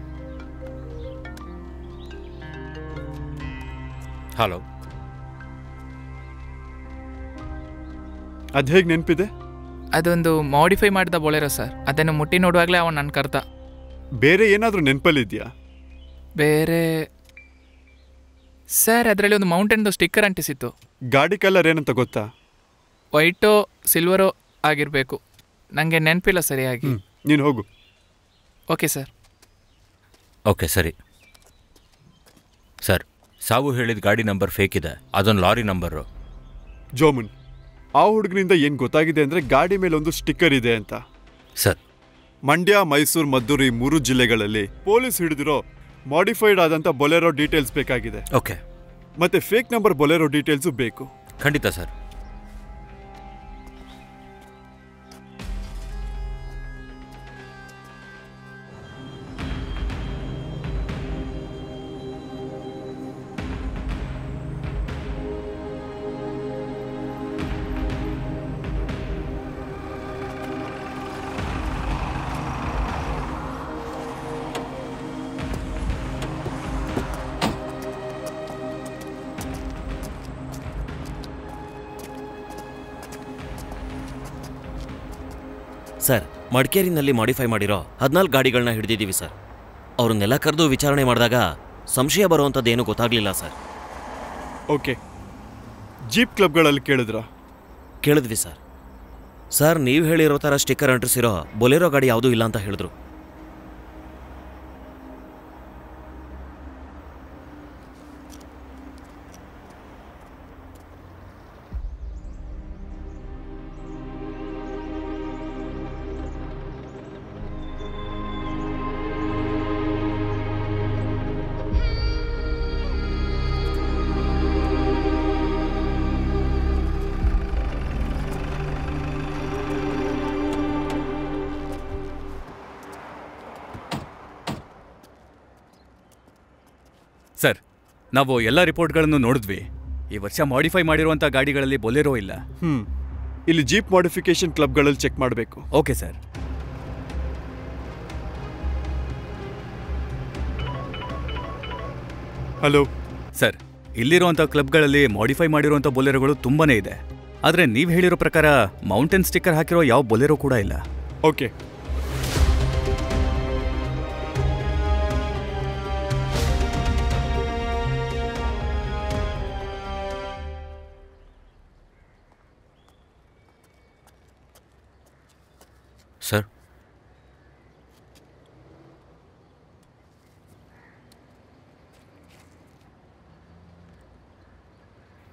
ಹಲೋ, ಅದು ಹೇಗೆ ನೆನಪಿದೆ? ಅದೊಂದು ಮಾಡಿಫೈ ಮಾಡಿದ ಬೊಲೆರೋ ಸರ್. ಅದನ್ನು ಮುಟ್ಟಿ ನೋಡುವಾಗಲೇ ಅವನು ನನ್ನ ಕರ್ದ. ಬೇರೆ ಏನಾದರೂ ನೆನಪಲ್ಲಿದೆಯಾ? ಬೇರೆ ಸರ್, ಅದರಲ್ಲಿ ಒಂದು ಮೌಂಟೇನ್ದು ಸ್ಟಿಕ್ಕರ್ ಅಂಟಿಸಿತ್ತು. ಗಾಡಿ ಕಲರ್ ಏನಂತ ಗೊತ್ತಾ? ವೈಟೋ ಸಿಲ್ವರೋ ಆಗಿರಬೇಕು, ನನಗೆ ನೆನಪಿಲ್ಲ ಸರಿಯಾಗಿ. ನೀನು ಹೋಗು. Okay sir. ಓಕೆ ಸರಿ ಸರ್. ಸಾವು ಹೇಳಿದ ಗಾಡಿ ನಂಬರ್ ಫೇಕ್ ಇದೆ, ಅದೊಂದು ಲಾರಿ ನಂಬರು. ಜೋಮನ್, ಆ ಹುಡುಗನಿಂದ ಏನು ಗೊತ್ತಾಗಿದೆ ಅಂದರೆ ಗಾಡಿ ಮೇಲೆ ಒಂದು ಸ್ಟಿಕ್ಕರ್ ಇದೆ ಅಂತ. ಸರ್, ಮಂಡ್ಯ, ಮೈಸೂರು, ಮದ್ದೂರು ಈ 3 ಜಿಲ್ಲೆಗಳಲ್ಲಿ ಪೊಲೀಸ್ ಹಿಡಿದಿರೋ ಮಾಡಿಫೈಡ್ ಆದಂಥ ಬೊಲೆರೋ ಡೀಟೇಲ್ಸ್ ಬೇಕಾಗಿದೆ. ಓಕೆ. ಮತ್ತೆ ಫೇಕ್ ನಂಬರ್ ಬೊಲೆರೋ ಡೀಟೇಲ್ಸು ಬೇಕು. ಖಂಡಿತ ಸರ್. ಸರ್, ಮಡಿಕೇರಿನಲ್ಲಿ ಮಾಡಿಫೈ ಮಾಡಿರೋ 14 ಗಾಡಿಗಳನ್ನ ಹಿಡಿದಿದ್ದೀವಿ ಸರ್. ಅವ್ರನ್ನೆಲ್ಲ ಕರೆದು ವಿಚಾರಣೆ ಮಾಡಿದಾಗ ಸಂಶಯ ಬರುವಂಥದ್ದೇನೂ ಗೊತ್ತಾಗಲಿಲ್ಲ ಸರ್. ಓಕೆ, ಜೀಪ್ ಕ್ಲಬ್ಗಳಲ್ಲಿ ಕೇಳಿದ್ವಿ ಸರ್. ಸರ್, ನೀವು ಹೇಳಿರೋ ಥರ ಸ್ಟಿಕ್ಕರ್ ಅಂಟಿಸಿರೋ ಬೊಲೆರೋ ಗಾಡಿ ಯಾವುದೂ ಇಲ್ಲ ಅಂತ ಹೇಳಿದ್ರು. ಸರ್, ನಾವು ಎಲ್ಲ ರಿಪೋರ್ಟ್ಗಳನ್ನು ನೋಡಿದ್ವಿ. ಈ ವರ್ಷ ಮಾಡಿಫೈ ಮಾಡಿರುವಂಥ ಗಾಡಿಗಳಲ್ಲಿ ಬೊಲೆರೋ ಇಲ್ಲ. ಇಲ್ಲಿ ಜೀಪ್ ಮಾಡಿಫಿಕೇಶನ್ ಕ್ಲಬ್ಗಳಲ್ಲಿ ಚೆಕ್ ಮಾಡಬೇಕು. Okay sir. ಹಲೋ ಸರ್, ಇಲ್ಲಿರುವಂಥ ಕ್ಲಬ್ಗಳಲ್ಲಿ ಮಾಡಿಫೈ ಮಾಡಿರುವಂಥ ಬೊಲೆರೋಗಳು ತುಂಬಾನೇ ಇದೆ. ಆದರೆ ನೀವು ಹೇಳಿರೋ ಪ್ರಕಾರ ಮೌಂಟೇನ್ ಸ್ಟಿಕ್ಕರ್ ಹಾಕಿರೋ ಯಾವ ಬೊಲೆರೋ ಕೂಡ ಇಲ್ಲ. ಓಕೆ, ಸರ್,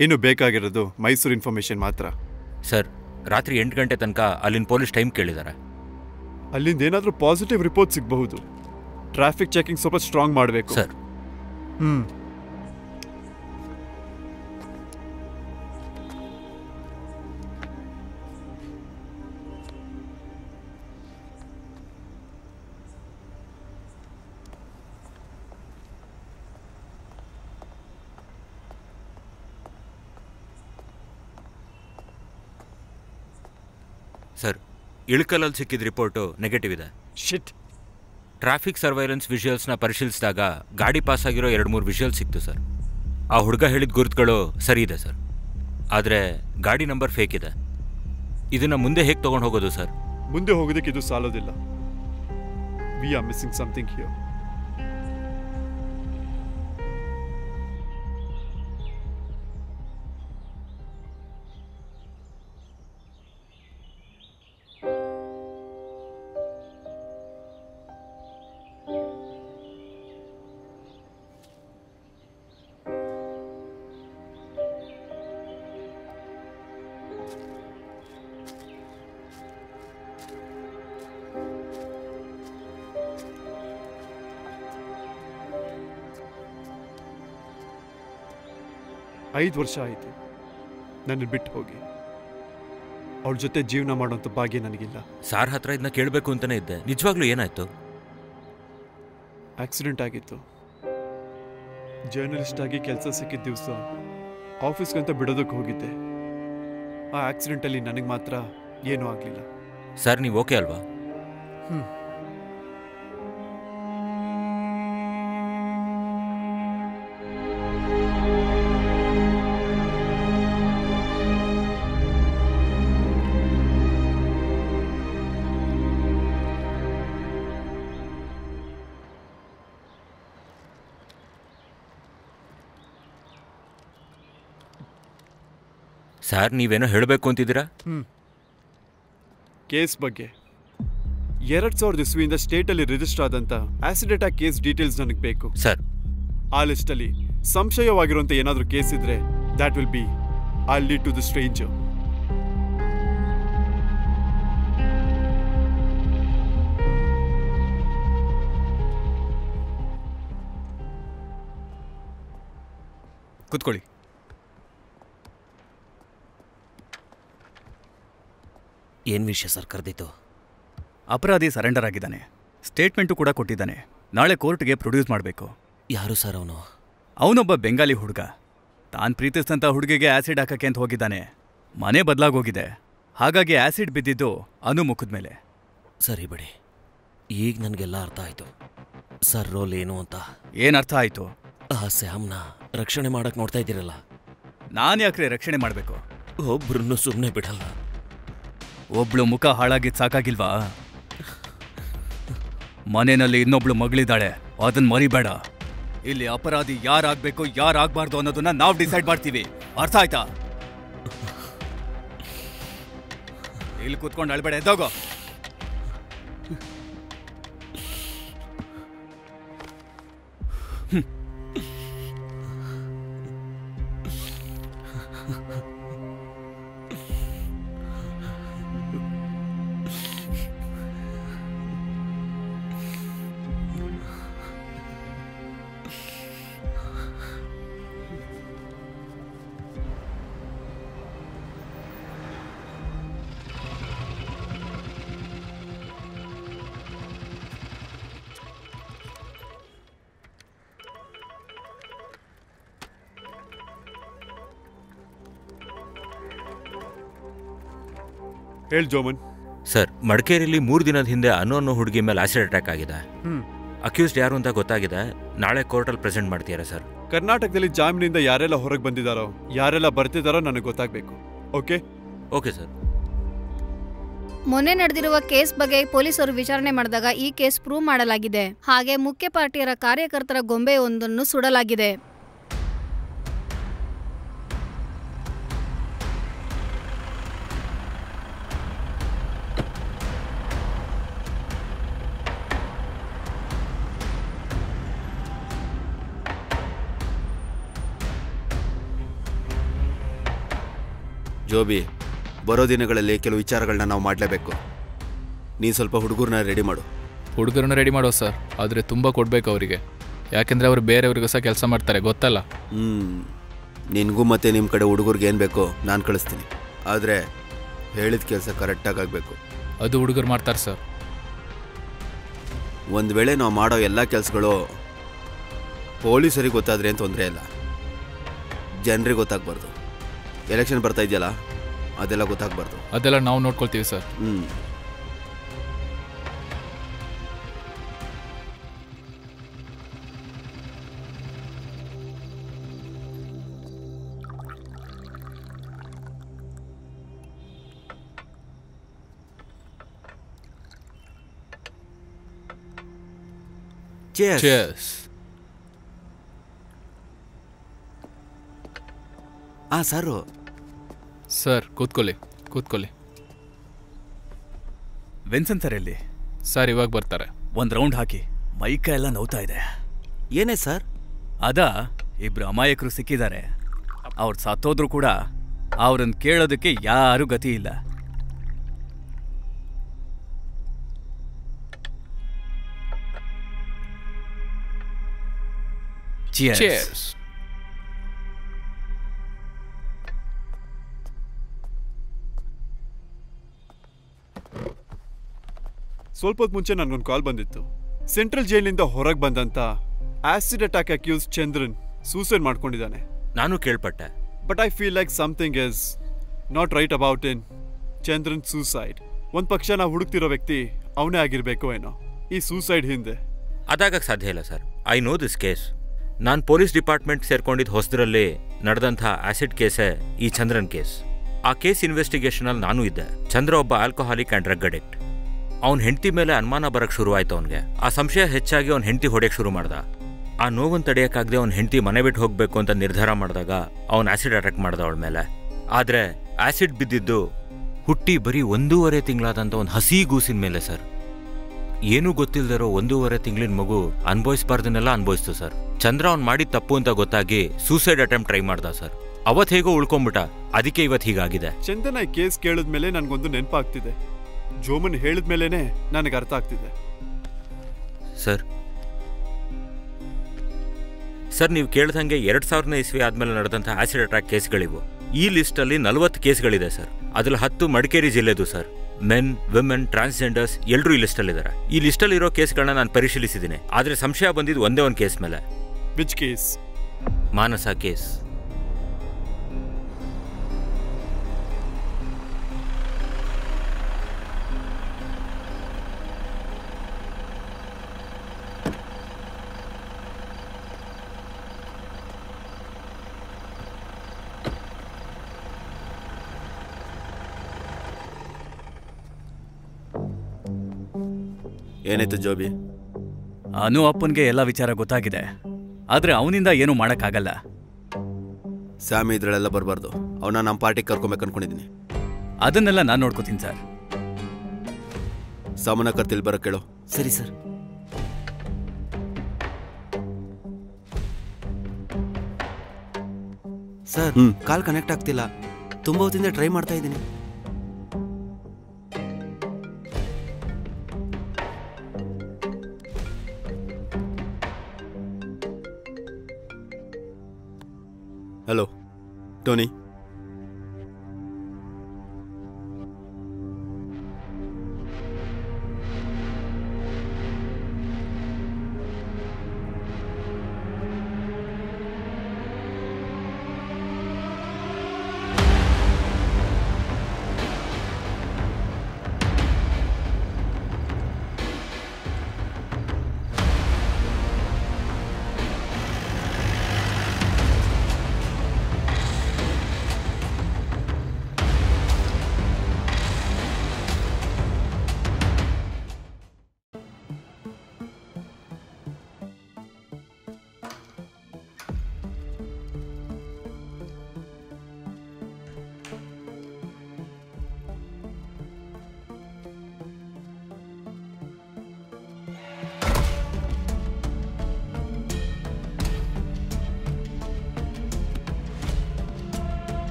ಇನ್ನು ಬೇಕಾಗಿರೋದು ಮೈಸೂರು ಇನ್ಫಾರ್ಮೇಶನ್ ಮಾತ್ರ. ಸರ್, ರಾತ್ರಿ 8 ಗಂಟೆ ತನಕ ಅಲ್ಲಿನ ಪೊಲೀಸ್ ಟೈಮ್ ಕೇಳಿದ್ದಾರೆ. ಅಲ್ಲಿಂದ ಏನಾದರೂ ಪಾಸಿಟಿವ್ ರಿಪೋರ್ಟ್ ಸಿಗಬಹುದು. ಟ್ರಾಫಿಕ್ ಚೆಕಿಂಗ್ ಸ್ವಲ್ಪ ಸ್ಟ್ರಾಂಗ್ ಮಾಡಬೇಕು ಸರ್. ಸರ್, ಇಳಕಲಲ್ಲಿ ಸಿಕ್ಕಿದ ರಿಪೋರ್ಟು ನೆಗೆಟಿವ್ ಇದೆ. ಶಿಟ್. ಟ್ರಾಫಿಕ್ ಸರ್ವೈಲೆನ್ಸ್ ವಿಜುವಲ್ಸ್ನ ಪರಿಶೀಲಿಸಿದಾಗ ಗಾಡಿ ಪಾಸ್ ಆಗಿರೋ 2-3 ವಿಜುವಲ್ಸ್ ಸಿಕ್ತು ಸರ್. ಆ ಹುಡುಗ ಹೇಳಿದ ಗುರುತುಗಳು ಸರಿ ಇದೆ ಸರ್. ಆದರೆ ಗಾಡಿ ನಂಬರ್ ಫೇಕ್ ಇದೆ. ಇದನ್ನು ಮುಂದೆ ಹೇಗೆ ತೊಗೊಂಡು ಹೋಗೋದು ಸರ್? ಮುಂದೆ ಹೋಗೋದಕ್ಕೆ ಇದು ಸಾಲೋದಿಲ್ಲ. We are missing something here. ಐದು ವರ್ಷ ಆಯಿತು ನನ್ನ ಬಿಟ್ಟು ಹೋಗಿ. ಅವಳ ಜೊತೆ ಜೀವನ ಮಾಡೋಂಥ ಭಾಗ್ಯ ನನಗಿಲ್ಲ. ಸಾರ್ ಹತ್ರ ಇದನ್ನ ಕೇಳಬೇಕು ಅಂತಲೇ ಇದ್ದೆ. ನಿಜವಾಗ್ಲೂ ಏನಾಯ್ತು? ಆಕ್ಸಿಡೆಂಟ್ ಆಗಿತ್ತು. ಜರ್ನಲಿಸ್ಟ್ ಆಗಿ ಕೆಲಸ ಸಿಕ್ಕಿದ ದಿವಸ ಆಫೀಸ್ಗಂತ ಬಿಡೋದಕ್ಕೆ ಹೋಗಿದ್ದೆ. ಆ ಆಕ್ಸಿಡೆಂಟಲ್ಲಿ ನನಗೆ ಮಾತ್ರ ಏನೂ ಆಗಲಿಲ್ಲ. ಸರ್, ನೀವು ಓಕೆ ಅಲ್ವಾ? ಸರ್, ನೀವೇನೋ ಹೇಳಬೇಕು ಅಂತಿದ್ದೀರಾ? ಕೇಸ್ ಬಗ್ಗೆ 2000 ಇಸ್ವಿಯಿಂದ ಸ್ಟೇಟಲ್ಲಿ ರಿಜಿಸ್ಟರ್ ಆದಂಥ ಆಸಿಡ್ ಅಟ್ಯಾಕ್ ಕೇಸ್ ಡೀಟೇಲ್ಸ್ ನನಗೆ ಬೇಕು ಸರ್. ಆ ಲಿಸ್ಟಲ್ಲಿ ಸಂಶಯವಾಗಿರುವಂಥ ಏನಾದರೂ ಕೇಸ್ ಇದ್ರೆ that will be I lead to the stranger. ಕೂತ್ಕೊಳ್ಳಿ. ಏನು ವಿಷಯ ಸರ್ ಕರೆದಿತ್ತು? ಅಪರಾಧಿ ಸರೆಂಡರ್ ಆಗಿದ್ದಾನೆ. ಸ್ಟೇಟ್ಮೆಂಟು ಕೂಡ ಕೊಟ್ಟಿದ್ದಾನೆ. ನಾಳೆ ಕೋರ್ಟ್ಗೆ ಪ್ರೊಡ್ಯೂಸ್ ಮಾಡಬೇಕು. ಯಾರು ಸರ್ ಅವನು? ಅವನೊಬ್ಬ ಬೆಂಗಾಲಿ ಹುಡುಗ. ತಾನು ಪ್ರೀತಿಸಿದಂಥ ಹುಡುಗಿಗೆ ಆ್ಯಸಿಡ್ ಹಾಕಕ್ಕೆ ಅಂತ ಹೋಗಿದ್ದಾನೆ. ಮನೆ ಬದಲಾಗೋಗಿದೆ. ಹಾಗಾಗಿ ಆ್ಯಸಿಡ್ ಬಿದ್ದಿದ್ದು ಅನು ಮುಖದ ಮೇಲೆ. ಸರಿ ಬಿಡಿ, ಈಗ ನನಗೆಲ್ಲ ಅರ್ಥ ಆಯಿತು. ಸರ್ ರೋಲ್ ಏನು ಅಂತ. ಏನು ಅರ್ಥ ಆಯಿತು? ಆ ಸ್ಯಾಮ್ನ ರಕ್ಷಣೆ ಮಾಡಕ್ಕೆ ನೋಡ್ತಾ ಇದ್ದೀರಲ್ಲ. ನಾನು ಯಾಕ್ರೆ ರಕ್ಷಣೆ ಮಾಡಬೇಕು? ಒಬ್ರನ್ನು ಸುಮ್ಮನೆ ಬಿಡಲ್ಲ. ಒಬ್ಳು ಮುಖ ಹಾಳಾಗಿದ್ದು ಸಾಕಾಗಿಲ್ವಾ? ಮನೆಯಲ್ಲಿ ಇನ್ನೊಬ್ಳು ಮಗಳಿದ್ದಾಳೆ, ಅದನ್ನ ಮರಿಬೇಡ. ಇಲ್ಲಿ ಅಪರಾಧಿ ಯಾರಾಗ್ಬೇಕು ಯಾರಾಗ್ಬಾರ್ದು ಅನ್ನೋದನ್ನ ನಾವು ಡಿಸೈಡ್ ಮಾಡ್ತೀವಿ, ಅರ್ಥ ಆಯ್ತಾ? ಇಲ್ಲಿ ಕೂತ್ಕೊಂಡು ಅಳ್ಬೇಡ, ಎದ್ದೋಗೋ. ಹೇಳ್ ಜೋಮನ್. ಸರ್, ಮಡಿಕೇರಿಯಲ್ಲಿ 3 ದಿನದ ಹಿಂದೆ ಅನ್ನೋ ಹುಡುಗಿ ಮೇಲೆ ಆಸಿಡ್ ಅಟ್ಯಾಕ್ ಆಗಿದೆ. ಅಕ್ಯೂಸ್ಡ್ ಯಾರು ಅಂತ ಗೊತ್ತಾಗಿದೆ. ನಾಳೆ ಕೋರ್ಟಲ್ಲಿ ಪ್ರೆಸೆಂಟ್ ಮಾಡ್ತೀರಾ ಸರ್? ಕರ್ನಾಟಕದಲ್ಲಿ ಜಾಮೀನಿಂದ ಯಾರೆಲ್ಲ ಹೊರಗೆ ಬಂದಿದ್ದಾರೋ, ಯಾರೆಲ್ಲ ಬರ್ತಿದ್ದಾರೋ ನನಗೆ ಗೊತ್ತಾಗಬೇಕು. Okay okay sir. ಮೊನ್ನೆ ನಡೆದಿರುವ ಕೇಸ್ ಬಗ್ಗೆ ಪೊಲೀಸರು ವಿಚಾರಣೆ ಮಾಡಿದಾಗ ಈ ಕೇಸ್ ಪ್ರೂವ್ ಮಾಡಲಾಗಿದೆ. ಹಾಗೆ ಮುಖ್ಯ ಪಾರ್ಟಿಯರ ಕಾರ್ಯಕರ್ತರ ಗೊಂಬೆ ಒಂದನ್ನು ಸುಡಲಾಗಿದೆ. ಜೋಬಿ, ಬರೋ ದಿನಗಳಲ್ಲಿ ಕೆಲವು ವಿಚಾರಗಳನ್ನ ನಾವು ಮಾಡಲೇಬೇಕು. ನೀನು ಸ್ವಲ್ಪ ಹುಡುಗರನ್ನ ರೆಡಿ ಮಾಡು. ಹುಡುಗರನ್ನ ರೆಡಿ ಮಾಡೋ ಸರ್, ಆದರೆ ತುಂಬ ಕೊಡಬೇಕು ಅವರಿಗೆ, ಯಾಕೆಂದರೆ ಅವರು ಬೇರೆಯವ್ರಿಗೂ ಸಹ ಕೆಲಸ ಮಾಡ್ತಾರೆ, ಗೊತ್ತಲ್ಲ? ನಿನಗೂ ಮತ್ತು ನಿಮ್ಮ ಕಡೆ ಹುಡುಗರಿಗೆ ಏನು ಬೇಕೋ ನಾನು ಕಳಿಸ್ತೀನಿ. ಆದರೆ ಹೇಳಿದ ಕೆಲಸ ಕರೆಕ್ಟಾಗಿ ಆಗಬೇಕು. ಅದು ಹುಡುಗರು ಮಾಡ್ತಾರೆ ಸರ್. ಒಂದು ವೇಳೆ ನಾವು ಮಾಡೋ ಎಲ್ಲ ಕೆಲಸಗಳು ಪೊಲೀಸರಿಗೆ ಗೊತ್ತಾದ್ರೆ ಏನು ತೊಂದರೆ ಇಲ್ಲ, ಜನರಿಗೆ ಗೊತ್ತಾಗಬಾರ್ದು. ಎಲೆಕ್ಷನ್ ಬರ್ತಾ ಇದೆಯಲ್ಲ, ಅದೆಲ್ಲ ಗೊತ್ತಾಗಬಾರ್ದು. ಅದೆಲ್ಲ ನಾವು ನೋಡ್ಕೊಳ್ತೀವಿ ಸರ್. Cheers. ಸಾರು. ಸರ್ ಕೂತ್ಕೊಳ್ಳಿ, ಕೂತ್ಕೊಳ್ಳಿ. ವಿನ್ಸೆಂಟ್ ಸರ್ ಎಲ್ಲಿ? ಸರ್ ಇವಾಗ ಬರ್ತಾರೆ. ಒಂದು ರೌಂಡ್ ಹಾಕಿ, ಮೈಕ ಎಲ್ಲ ನೋವ್ತಾ ಇದೆ. ಏನೇ ಸರ್? ಅದಾ, ಇಬ್ರು ಅಮಾಯಕರು ಸಿಕ್ಕಿದ್ದಾರೆ. ಅವ್ರು ಸತ್ತೋದ್ರು ಕೂಡ ಅವ್ರನ್ನ ಕೇಳೋದಕ್ಕೆ ಯಾರೂ ಗತಿ ಇಲ್ಲ. Cheers. ಸ್ವಲ್ಪ ಹೊತ್ತು ಮುಂಚೆ ನನಗೊಂದು ಕಾಲ್ ಬಂದಿತ್ತು. ಸೆಂಟ್ರಲ್ ಜೈಲಿಂದ ಹೊರಗೆ ಬಂದಂತ acid attack accuse Chandran suicide ಮಾಡ್ಕೊಂಡಿದ್ದಾನೆ. ನಾನು ಕೇಳ್ಪಟ್ಟೆ. But I feel like something is not right about in Chandran suicide. ಒಂದು ಪಕ್ಷ ನಾವು ಹುಡುಕ್ತಿರೋ ವ್ಯಕ್ತಿ ಅವನೇ ಆಗಿರ್ಬೇಕು ಏನೋ ಈ ಸೂಸೈಡ್ ಹಿಂದೆ. ಅದಾಗಕ್ಕೆ ಸಾಧ್ಯ ಇಲ್ಲ sir. I know this case. ನಾನು ಪೊಲೀಸ್ ಡಿಪಾರ್ಟ್ಮೆಂಟ್ ಸೇರ್ಕೊಂಡಿದ್ದ ಹೊಸದ್ರಲ್ಲಿ ನಡೆದಂಥ ಆಸಿಡ್ ಕೇಸೇ ಈ ಚಂದ್ರನ್ ಕೇಸ್. ಆ ಕೇಸ್ ಇನ್ವೆಸ್ಟಿಗೇಷನಲ್ಲಿ ನಾನು ಇದ್ದೆ. ಚಂದ್ರ ಒಬ್ಬ ಆಲ್ಕೋಹಾಲಿಕ್ ಆ್ಯಂಡ್ ಡ್ರಗ್ ಅಡಿಕ್ಟ್. ಅವ್ನ ಹೆಂಡತಿ ಮೇಲೆ ಅನುಮಾನ ಬರಕ್ಕೆ ಶುರುವಾಯ್ತು ಅವನಿಗೆ. ಆ ಸಂಶಯ ಹೆಚ್ಚಾಗಿ ಅವ್ನ ಹೆಂಡತಿ ಹೊಡೆಯಕ್ಕೆ ಶುರು ಮಾಡ್ದ. ಆ ನೋವನ್ನು ತಡೆಯೋಕ್ಕಾಗದೆ ಅವ್ನ ಹೆಂಡತಿ ಮನೆ ಬಿಟ್ಟು ಹೋಗಬೇಕು ಅಂತ ನಿರ್ಧಾರ ಮಾಡಿದಾಗ ಅವ್ನು ಆಸಿಡ್ ಅಟ್ಯಾಕ್ ಮಾಡ್ದ ಅವಳ ಮೇಲೆ. ಆದರೆ ಆಸಿಡ್ ಬಿದ್ದಿದ್ದು ಹುಟ್ಟಿ ಬರೀ 1.5 ತಿಂಗಳಾದಂಥ ಒಂದು ಹಸಿ ಗೂಸಿನ ಮೇಲೆ ಸರ್. ಏನೂ ಗೊತ್ತಿಲ್ಲದಿರೋ 1.5 ತಿಂಗಳಿನ ಮಗು ಅನುಭವಿಸಬಾರ್ದನ್ನೆಲ್ಲ ಅನುಭವಿಸ್ತು ಸರ್. ಚಂದ್ರ ಅವ್ನು ಮಾಡಿದ ತಪ್ಪು ಅಂತ ಗೊತ್ತಾಗಿ ಸೂಸೈಡ್ ಅಟೆಂಪ್ಟ್ ಟ್ರೈ ಮಾಡ್ದ ಸರ್. ಅವತ್ತು ಹೇಗೋ ಉಳ್ಕೊಂಬಿಟ್ಟ, ಅದಕ್ಕೆ ಇವತ್ತು ಹೀಗಾಗಿದೆ. ಚಂದನ ಈ ಕೇಸ್ ಕೇಳಿದ್ಮೇಲೆ ನನಗೊಂದು ನೆನಪಾಗ್ತಿದೆ. ಜೋಮನ್ ಹೇಳಿದ್ಮೇಲೆನೆ ನನಗೆ ಅರ್ಥ ಆಗ್ತಿದೆ. ಸರ್ ನೀವು ಕೇಳ್ದಂಗೆ 2000ನೇ ಇಸ್ವಿ ಆದ್ಮೇಲೆ ನಡೆದಂಥ ಆಸಿಡ್ ಅಟ್ಯಾಕ್ ಕೇಸ್ಗಳಿವು. ಈ ಲಿಸ್ಟಲ್ಲಿ 40 ಕೇಸ್ಗಳಿದೆ ಸರ್. ಅದ್ರಲ್ಲಿ 10 ಮಡಿಕೇರಿ ಜಿಲ್ಲೆದು ಸರ್. ಮೆನ್, ವಿಮೆನ್, ಟ್ರಾನ್ಸ್ಜೆಂಡರ್ಸ್ ಎಲ್ಲರೂ ಈ ಲಿಸ್ಟಲ್ಲಿದ್ದಾರೆ. ಈ ಲಿಸ್ಟಲ್ಲಿರೋ ಕೇಸ್ಗಳನ್ನ ನಾನು ಪರಿಶೀಲಿಸಿದ್ದೀನಿ. ಆದರೆ ಸಂಶಯ ಬಂದಿದ್ದು ಒಂದೇ ಒಂದು ಕೇಸ್ ಮೇಲೆ. Which case? Manasa case. ಏನಾಯ್ತು ಜೋಬಿ? ಅನು ಅಪ್ಪನ್ಗೆ ಎಲ್ಲ ವಿಚಾರ ಗೊತ್ತಾಗಿದೆ, ಆದ್ರೆ ಅವನಿಂದ ಏನೂ ಮಾಡಕ್ಕಾಗಲ್ಲ. ಸ್ಯಾಮ್ ಇದ್ರಲ್ಲೆಲ್ಲ ಬರಬಾರ್ದು. ಅವನ ನಮ್ಮ ಪಾರ್ಟಿಗೆ ಕರ್ಕೊಬೇಕು ಅನ್ಕೊಂಡಿದ್ದೀನಿ. ಅದನ್ನೆಲ್ಲ ನಾನು ನೋಡ್ಕೋತೀನಿ ಸರ್. ಸಾಮಾನ ಕರ್ತಿಲ್ ಬರೋ ಕೇಳು. ಸರಿ ಸರ್. ಸರ್ ಕಾಲ್ ಕನೆಕ್ಟ್ ಆಗ್ತಿಲ್ಲ. ತುಂಬ ಹೊತ್ತಿಂದ ಟ್ರೈ ಮಾಡ್ತಾ ಇದ್ದೀನಿ. Hello Tony.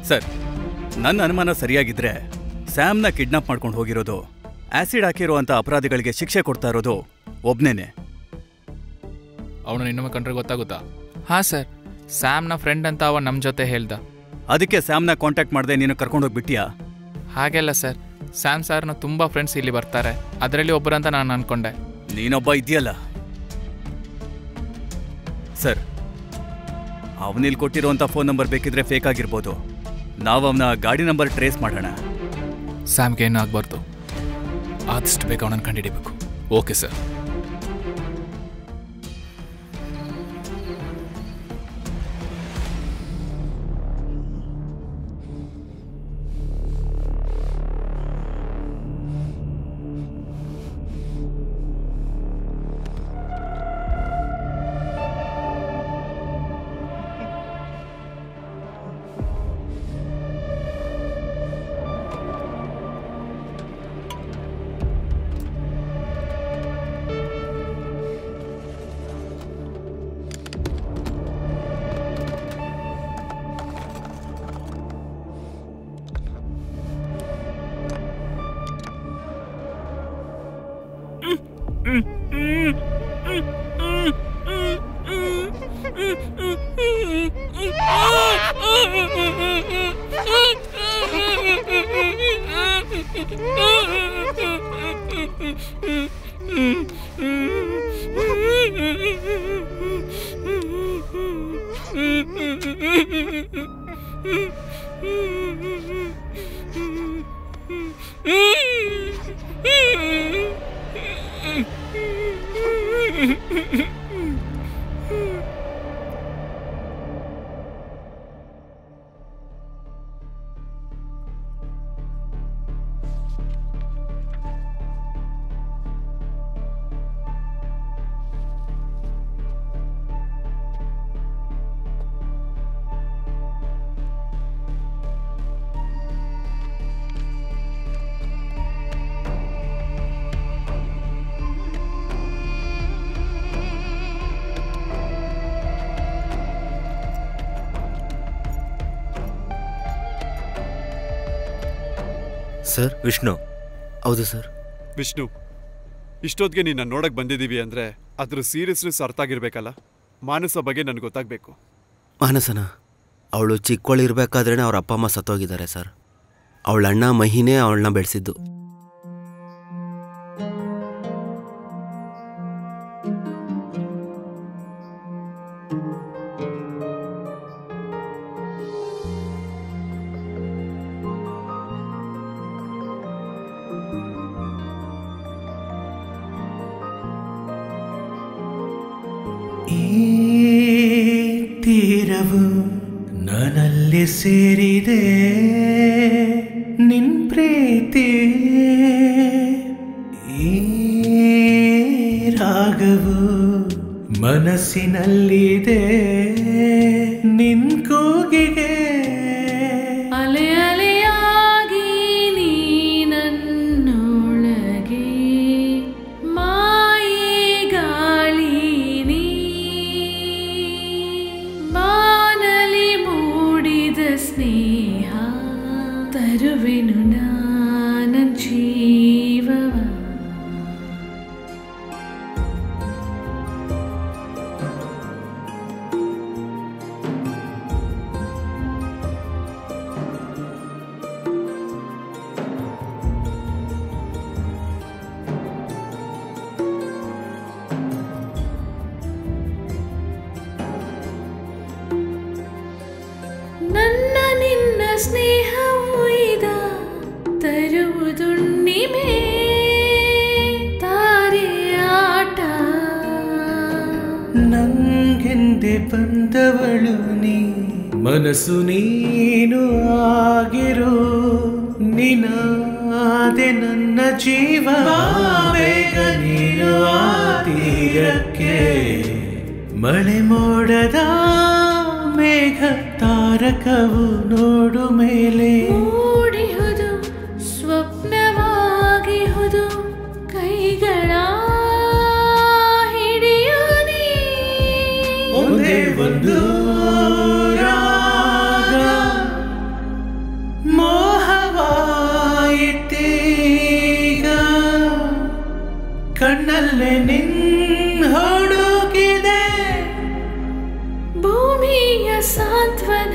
ಸರ್, ನನ್ನ ಅನುಮಾನ ಸರಿಯಾಗಿದ್ರೆ ಸ್ಯಾಮ್ನ ಕಿಡ್ನಾಪ್ ಮಾಡ್ಕೊಂಡು ಹೋಗಿರೋದು, ಆಸಿಡ್ ಹಾಕಿರುವಂಥ ಅಪರಾಧಿಗಳಿಗೆ ಶಿಕ್ಷೆ ಕೊಡ್ತಾ ಇರೋದು ಒಬ್ನೇನೆ. ಅವನು ಇನ್ನೊಮ್ಮೆ ಕಂಡ್ರೆ ಗೊತ್ತಾಗುತ್ತಾ? ಹಾಂ ಸರ್, ಸ್ಯಾಮ್ನ ಫ್ರೆಂಡ್ ಅಂತ ಅವ ನಮ್ಮ ಜೊತೆ ಹೇಳ್ದ. ಅದಕ್ಕೆ ಸ್ಯಾಮ್ನ ಕಾಂಟ್ಯಾಕ್ಟ್ ಮಾಡದೆ ನೀನು ಕರ್ಕೊಂಡೋಗ್ಬಿಟ್ಟಿಯಾ? ಹಾಗೆಲ್ಲ ಸರ್, ಸ್ಯಾಮ್ ಸಾರ್ನ ತುಂಬ ಫ್ರೆಂಡ್ಸ್ ಇಲ್ಲಿ ಬರ್ತಾರೆ, ಅದರಲ್ಲಿ ಒಬ್ಬರಂತ ನಾನು ಅನ್ಕೊಂಡೆ. ನೀನೊಬ್ಬ ಇದೆಯಲ್ಲ ಸರ್. ಅವನಿಲ್ಲಿ ಕೊಟ್ಟಿರುವಂಥ ಫೋನ್ ನಂಬರ್ ಬೇಕಿದ್ರೆ ಫೇಕ್ ಆಗಿರ್ಬೋದು. ನಾವು ಅವನ ಗಾಡಿ ನಂಬರ್ ಟ್ರೇಸ್ ಮಾಡೋಣ. ಸ್ಯಾಮ್ಗೆ ಏನೂ ಆಗಬಾರ್ದು, ಆದಷ್ಟು ಬೇಗ ಅವನನ್ನು ಕಂಡುಹಿಡಿಬೇಕು. Okay sir. ಸರ್, ವಿಷ್ಣು. ಹೌದು ಸರ್. ವಿಷ್ಣು, ಇಷ್ಟೊತ್ತಿಗೆ ನೀನು ನೋಡಕ್ಕೆ ಬಂದಿದ್ದೀವಿ ಅಂದರೆ ಅದ್ರ ಸೀರಿಯಸ್ನೆಸ್ ಅರ್ಥ ಆಗಿರ್ಬೇಕಲ್ಲ. ಮಾನಸ ಬಗ್ಗೆ ನನಗೆ ಗೊತ್ತಾಗಬೇಕು. ಮಾನಸನ ಅವಳು ಚಿಕ್ಕವಳಿರ್ಬೇಕಾದ್ರೇ ಅವ್ರ ಅಪ್ಪ ಅಮ್ಮ ಸತ್ತೋಗಿದ್ದಾರೆ ಸರ್. ಅವಳ ಅಣ್ಣ ಮಹಿನೇ ಅವಳನ್ನ ಬೆಳೆಸಿದ್ದು. ಈ ತೀರವು ನನ್ನಲ್ಲಿ ಸೇರಿದೆ ನಿನ್ ಪ್ರೀತಿ ಈ ರಾಗವು ಮನಸ್ಸಿನಲ್ಲಿದೆ ನಿನ್ ಕೂಗಿಗೆ ಅಲೆ ಅಲೆಯಾಗಿ ನೀ ನನ್ನೊಳಗೆ ಮಾಯೆ ಗಾಳಿ ನೀ ಬಾನಲಿ ಮೂಡಿದ ಸ್ನೇಹ ತರುವೆನು ನಾನ ಜೀವವ ನನ್ನ ನಿನ್ನ ಸ್ನೇಹವು ಇದ ತರುವುದುಣ್ಣಿಮೆ ತಾರೆಯಾಟ ನಂಗೆಂದೆ ಬಂದವಳು ನೀ ಮನಸ್ಸು ನೀನು ಆಗಿರು ನಿನಾದೆ ನನ್ನ ಜೀವ ಬೇಗ ನೀನು ಆ ತೀರಕ್ಕೆ ಮಳೆ ಮೋಡದ ಮೇಘ ತಾರಕವು ನೋಡು ಮೇಲೆ ಮೂಡಿಹುದು ಸ್ವಪ್ನವಾಗಿಹುದು ಕೈಗಳ ಹಿಡಿಯುನಿ ಒಂದೇ ಒಂದು ರಾಗ ಮೋಹವಾಯಿತೀಗ ಕಣ್ಣಲ್ಲೇ ನಿನ್ ಹುಡುಕಿದೆ ಭೂಮಿಯ ಸಾಂತ್ವನ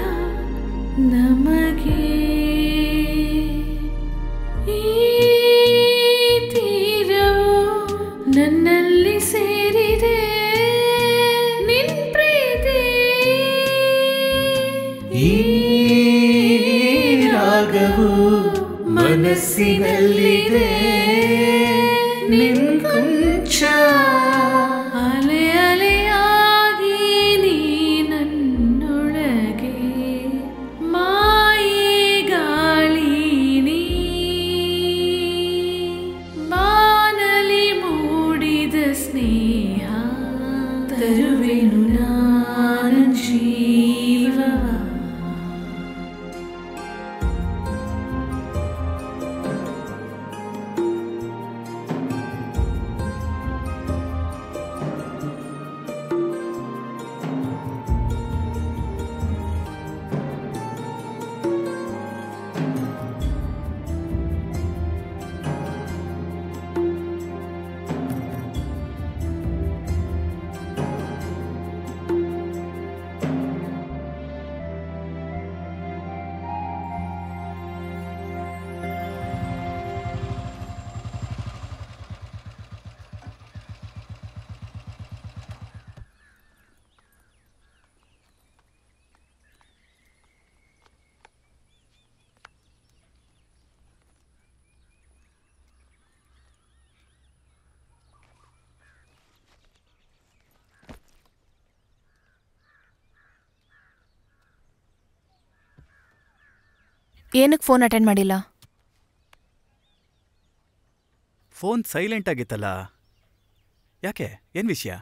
ನಮಗೆ ಈ ತೀರವು ನನ್ನಲ್ಲಿ ಸೇರಿದೆ ನಿನ್ ಪ್ರೀತಿ ಈ ರಾಗವು ಮನಸ್ಸಿನಲ್ಲಿದೆ ನಿನ್ ಕೊಂಚ ಅಲೆ ಅಲೆಯಾಗಿ ನೀ ನನ್ನೊಳಗೆ ಮಾಯೆ ಗಾಳಿ ನೀ ಬಾನಲಿ ಮೂಡಿದ ಸ್ನೇಹ ತರುವೆನು ನಾನ ಜೀವವ ಏನಕ್ಕೆ ಫೋನ್ ಅಟೆಂಡ್ ಮಾಡಿಲ್ಲ? ಫೋನ್ ಸೈಲೆಂಟ್ ಆಗಿತ್ತಲ್ಲ, ಯಾಕೆ? ಏನ್ ವಿಷಯ?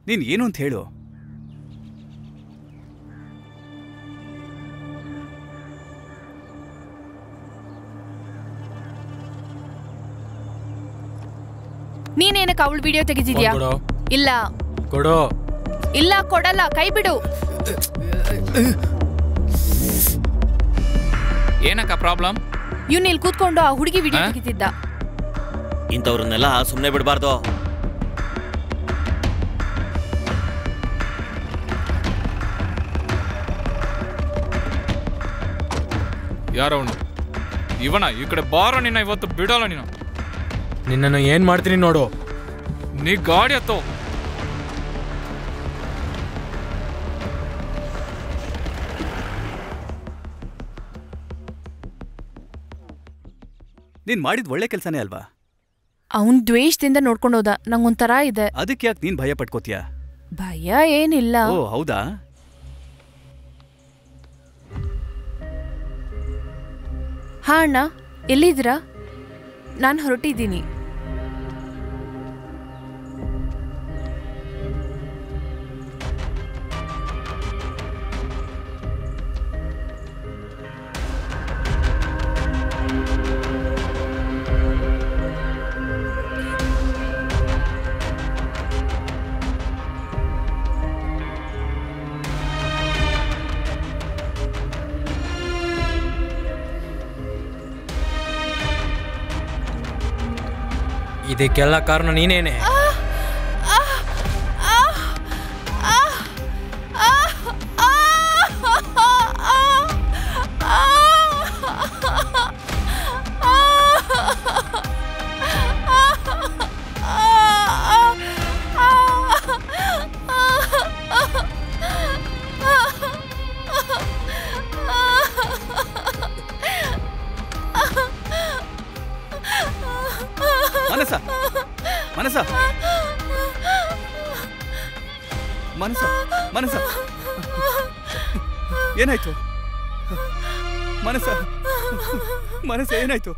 ನೀನ್ ಏನು ಅಂತ ಹೇಳು. ನೀನೇನಕ್ಕೆ ಅವಳು ವಿಡಿಯೋ ತೆಗೆದಿದ್ಯಾ? ಇಲ್ಲ ಕೊಡು. ಇಲ್ಲ ಕೊಡಲ್ಲ, ಕೈ ಬಿಡು. ಏನಕ್ಕ ಪ್ರಾಬ್ಲಮ್? ಇವ್ನು ಇಲ್ಲಿ ಕೂತ್ಕೊಂಡು ಆ ಹುಡುಗಿ ವಿಡಿಯೋ ತೆಗಿತಿದ್ದ. ಇಂಥವ್ರನ್ನೆಲ್ಲ ಸುಮ್ಮನೆ ಬಿಡಬಾರ್ದು. ಯಾರವನು? ಇವನ? ಈ ಕಡೆ ಬಾರೋ, ನಿನ್ನ ಇವತ್ತು ಬಿಡೋಲ್ಲ. ನೀನು ನಿನ್ನನ್ನು ಏನ್ ಮಾಡ್ತೀನಿ ನೋಡು. ನೀ ಗಾಡಿ ಹತ್ತೋ. ನೀನ್ ಮಾಡಿದ ಒಳ್ಳೆ ಕೆಲಸನೇ ಅಲ್ವಾ? ಅವನ್ ದ್ವೇಷದಿಂದ ನೋಡ್ಕೊಂಡು ಹೋದ. ನಂಗೊಂಥರ ಇದೆ. ಅದಕ್ಕೆ ಯಾಕೆ ನೀನ್ ಭಯ ಪಟ್ಕೋತೀಯ? ಭಯ ಏನಿಲ್ಲ. ಓ ಹೌದಾ? ಹಾ ಅಣ್ಣ, ಎಲ್ಲಿದ್ದೀರಾ? ನಾನು ಹೊರಟಿದ್ದೀನಿ. ಇದಕ್ಕೆಲ್ಲ ಕಾರಣ ನೀನೇನೆ. ಏನಾಯ್ತು ಮನಸ ಏನಾಯ್ತು?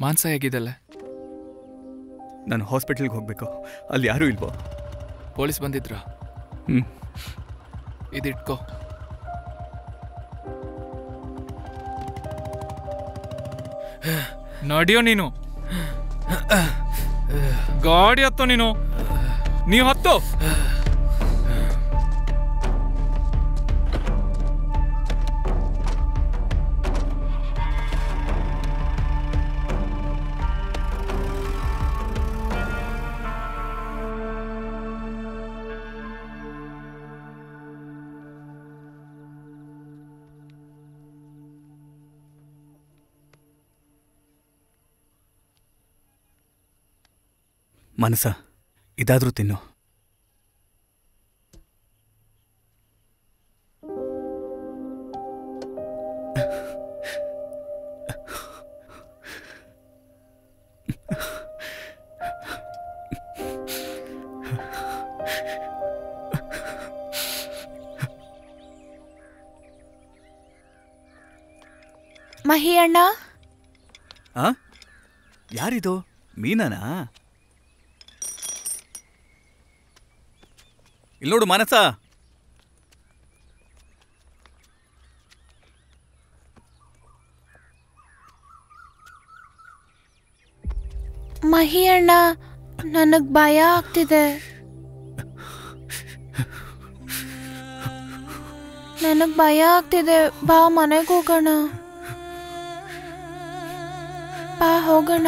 ಮಾನ್ಸ ಹೇಗಿದ್ದಲ್ಲ? ನಾನು ಹಾಸ್ಪಿಟಲ್ಗೆ ಹೋಗ್ಬೇಕು. ಅಲ್ಲಿ ಯಾರೂ ಇಲ್ವೋ? ಪೊಲೀಸ್ ಬಂದಿದ್ರ? ಇದಿಟ್ಕೋ. ನಡಿಯೋ ನೀನು. ಗಾಡಿ ಹತ್ತೋ ನೀನು. ನೀವು ಹತ್ತೋ. ಮನಸ, ಇದಾದ್ರೂ ತಿನ್ನು. ಮಹಿ ಅಣ್ಣ. ಯಾರಿದು? ಮೀನಾನಾ? ಇಲ್ಲಿ ನೋಡು ಮಾನಸ. ಮಹಿ ಅಣ್ಣ, ನನಗ್ ಭಯ ಆಗ್ತಿದೆ. ಬಾ ಮನೆಗೆ ಹೋಗೋಣ. ಬಾ ಹೋಗೋಣ.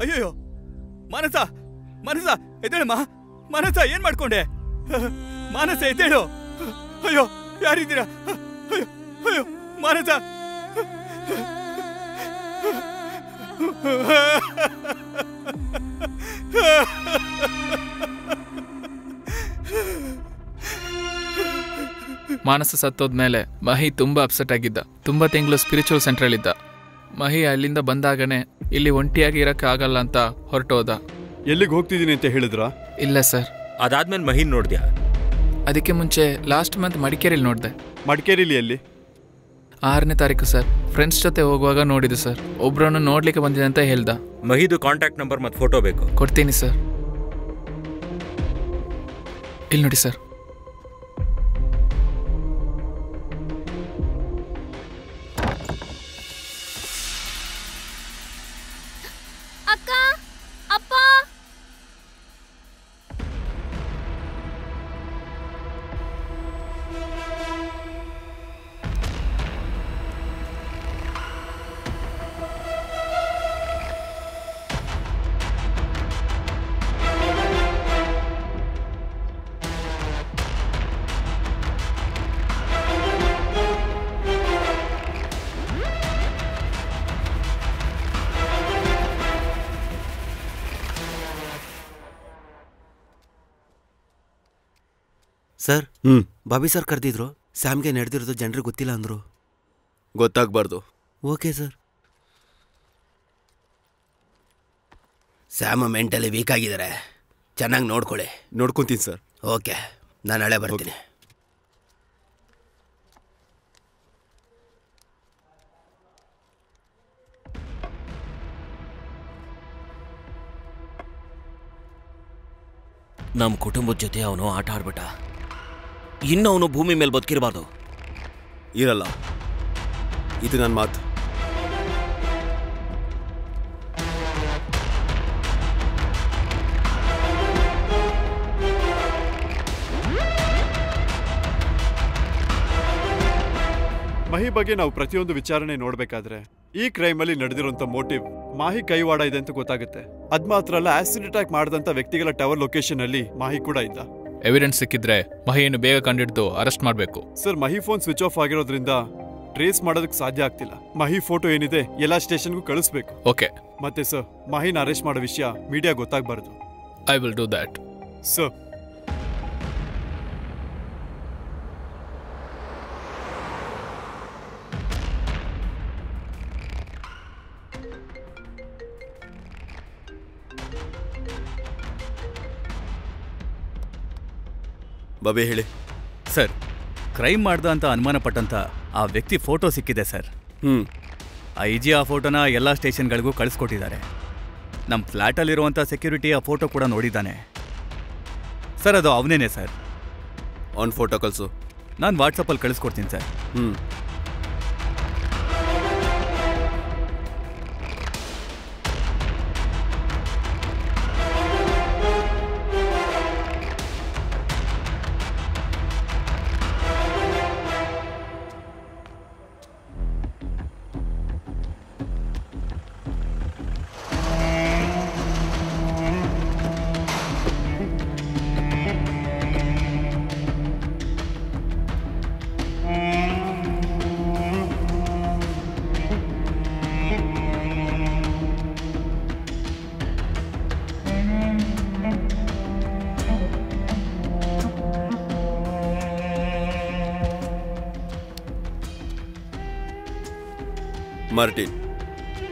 ಅಯ್ಯೋ ಮಾನಸ, ಮಾನಸ ಎದ್ದೇಳಮ್ಮ. ಮಾನಸ, ಏನ್ ಮಾಡ್ಕೊಂಡೆ? ಮಾನಸ ಎದ್ದೇಳು. ಅಯ್ಯೋ, ಯಾರಿದ್ದೀರಾ? ಅಯ್ಯೋ ಅಯ್ಯೋ ಮಾನಸ. ಮಾನಸ ಸತ್ತೋದ್ಮೇಲೆ ಮಹಿ ತುಂಬಾ ಅಪ್ಸೆಟ್ ಆಗಿದ್ದ. ತುಂಬಾ ತಿಂಗಳು ಸ್ಪಿರಿಚುವಲ್ ಸೆಂಟ್ರಲ್ ಇದ್ದ. ಮಹಿ ಅಲ್ಲಿಂದ ಬಂದಾಗನೇ ಇಲ್ಲಿ ಒಂಟಿಯಾಗಿ ಇರಕ್ಕೆ ಆಗಲ್ಲ ಅಂತ ಹೊರಟೋದ. ಎಲ್ಲಿಗೆ ಹೋಗ್ತಿದ್ದೀನಿ ಅಂತ ಹೇಳಿದ್ರ? ಇಲ್ಲ ಸರ್. ಅದಾದ್ಮೇಲೆ ಮಹಿನ್ ನೋಡ್ದ್ಯಾ? ಅದಕ್ಕೆ ಮುಂಚೆ ಲಾಸ್ಟ್ ಮಂತ್ ಮಡಿಕೇರಿಲಿ ನೋಡಿದೆ. ಮಡಿಕೇರಿಲಿ ಎಲ್ಲಿ? 6ನೇ ತಾರೀಕು ಸರ್. ಫ್ರೆಂಡ್ಸ್ ಜೊತೆ ಹೋಗುವಾಗ ನೋಡಿದೆ ಸರ್. ಒಬ್ರನ್ನು ನೋಡ್ಲಿಕ್ಕೆ ಬಂದಿದೆ ಅಂತ ಹೇಳ್ದ. ಮಹಿದು ಕಾಂಟ್ಯಾಕ್ಟ್ ನಂಬರ್ ಮತ್ತು ಫೋಟೋ ಬೇಕು? ಕೊಡ್ತೀನಿ ಸರ್. ಇಲ್ಲಿ ನೋಡಿ ಸರ್. ಸರ್ ಬಾಬಿ ಸರ್ ಕರೆದಿದ್ರು. ಸ್ಯಾಮ್ಗೆ ನಡೆದಿರೋದು ಜನರಿಗೆ ಗೊತ್ತಿಲ್ಲ ಅಂದರು. ಗೊತ್ತಾಗಬಾರ್ದು. Okay sir. Sam mentally weak ಆಗಿದ್ದಾರೆ, ಚೆನ್ನಾಗಿ ನೋಡ್ಕೊಳ್ಳಿ. ನೋಡ್ಕೊತೀನಿ ಸರ್. ಓಕೆ, ನಾನು ನಾಳೆ ಬರ್ತೀನಿ. ನಮ್ಮ ಕುಟುಂಬದ ಜೊತೆ ಅವನು ಆಟ ಆಡ್ಬಿಟ್ಟ. ಇನ್ನು ಅವನು ಭೂಮಿ ಮೇಲೆ ಬದುಕಿರಬಾರ್ದು. ಇರಲ್ಲ, ಇದು ನನ್ನ ಮಾತು. ಮಹಿ ಬಗ್ಗೆ ನಾವು ಪ್ರತಿಯೊಂದು ವಿಚಾರಣೆ ನೋಡ್ಬೇಕಾದ್ರೆ ಈ ಕ್ರೈಮಲ್ಲಿ ನಡೆದಿರುವಂತ ಮೋಟಿವ್ ಮಾಹಿ ಕೈವಾಡ ಇದೆ ಅಂತ ಗೊತ್ತಾಗುತ್ತೆ. ಅದ್ ಮಾತ್ರ ಅಲ್ಲ, ಆಸಿಡ್ ಅಟ್ಯಾಕ್ ಮಾಡಿದಂತ ವ್ಯಕ್ತಿಗಳ ಟವರ್ ಲೊಕೇಶನ್ ಅಲ್ಲಿ ಮಾಹಿ ಕೂಡ ಇದ್ದ. ಎವಿಡೆನ್ಸ್ ಸಿಕ್ಕಿದ್ರೆ ಮಹಿಯನ್ನು ಬೇಗ ಕಂಡಿಡ್ದು ಅರೆಸ್ಟ್ ಮಾಡಬೇಕು. Sir, Mahi phone switch of ಆಗಿರೋದ್ರಿಂದ ಟ್ರೇಸ್ ಮಾಡೋದಕ್ಕೆ ಸಾಧ್ಯ ಆಗ್ತಿಲ್ಲ. ಮಹಿ ಫೋಟೋ ಏನಿದೆ ಎಲ್ಲಾ ಸ್ಟೇಷನ್ಗೂ ಕಳಿಸ್ಬೇಕು. ಓಕೆ. ಮತ್ತೆ ಸರ್, ಮಹಿನ ಅರೆಸ್ಟ್ ಮಾಡೋ ವಿಷಯ ಮೀಡಿಯಾ ಗೊತ್ತಾಗಬಾರದು. I will do that. Sir, ಬಾಬೆ ಹೇಳಿ. ಸರ್, ಕ್ರೈಮ್ ಮಾಡ್ದ ಅಂತ ಅನುಮಾನ ಪಟ್ಟಂತ ಆ ವ್ಯಕ್ತಿ ಫೋಟೋ ಸಿಕ್ಕಿದೆ ಸರ್. IG ಆ ಫೋಟೋನ ಎಲ್ಲ ಸ್ಟೇಷನ್ಗಳಿಗೂ ಕಳಿಸ್ಕೊಟ್ಟಿದ್ದಾರೆ. ನಮ್ಮ ಫ್ಲ್ಯಾಟಲ್ಲಿರುವಂಥ ಸೆಕ್ಯೂರಿಟಿ ಆ ಫೋಟೋ ಕೂಡ ನೋಡಿದ್ದಾನೆ ಸರ್. ಅದು ಅವನೇನೆ ಸರ್. ಆನ್ ಫೋಟೋ ಕಳಿಸು. ನಾನು ವಾಟ್ಸಪ್ಪಲ್ಲಿ ಕಳಿಸ್ಕೊಡ್ತೀನಿ ಸರ್. ಮಾರ್ಟಿನ್,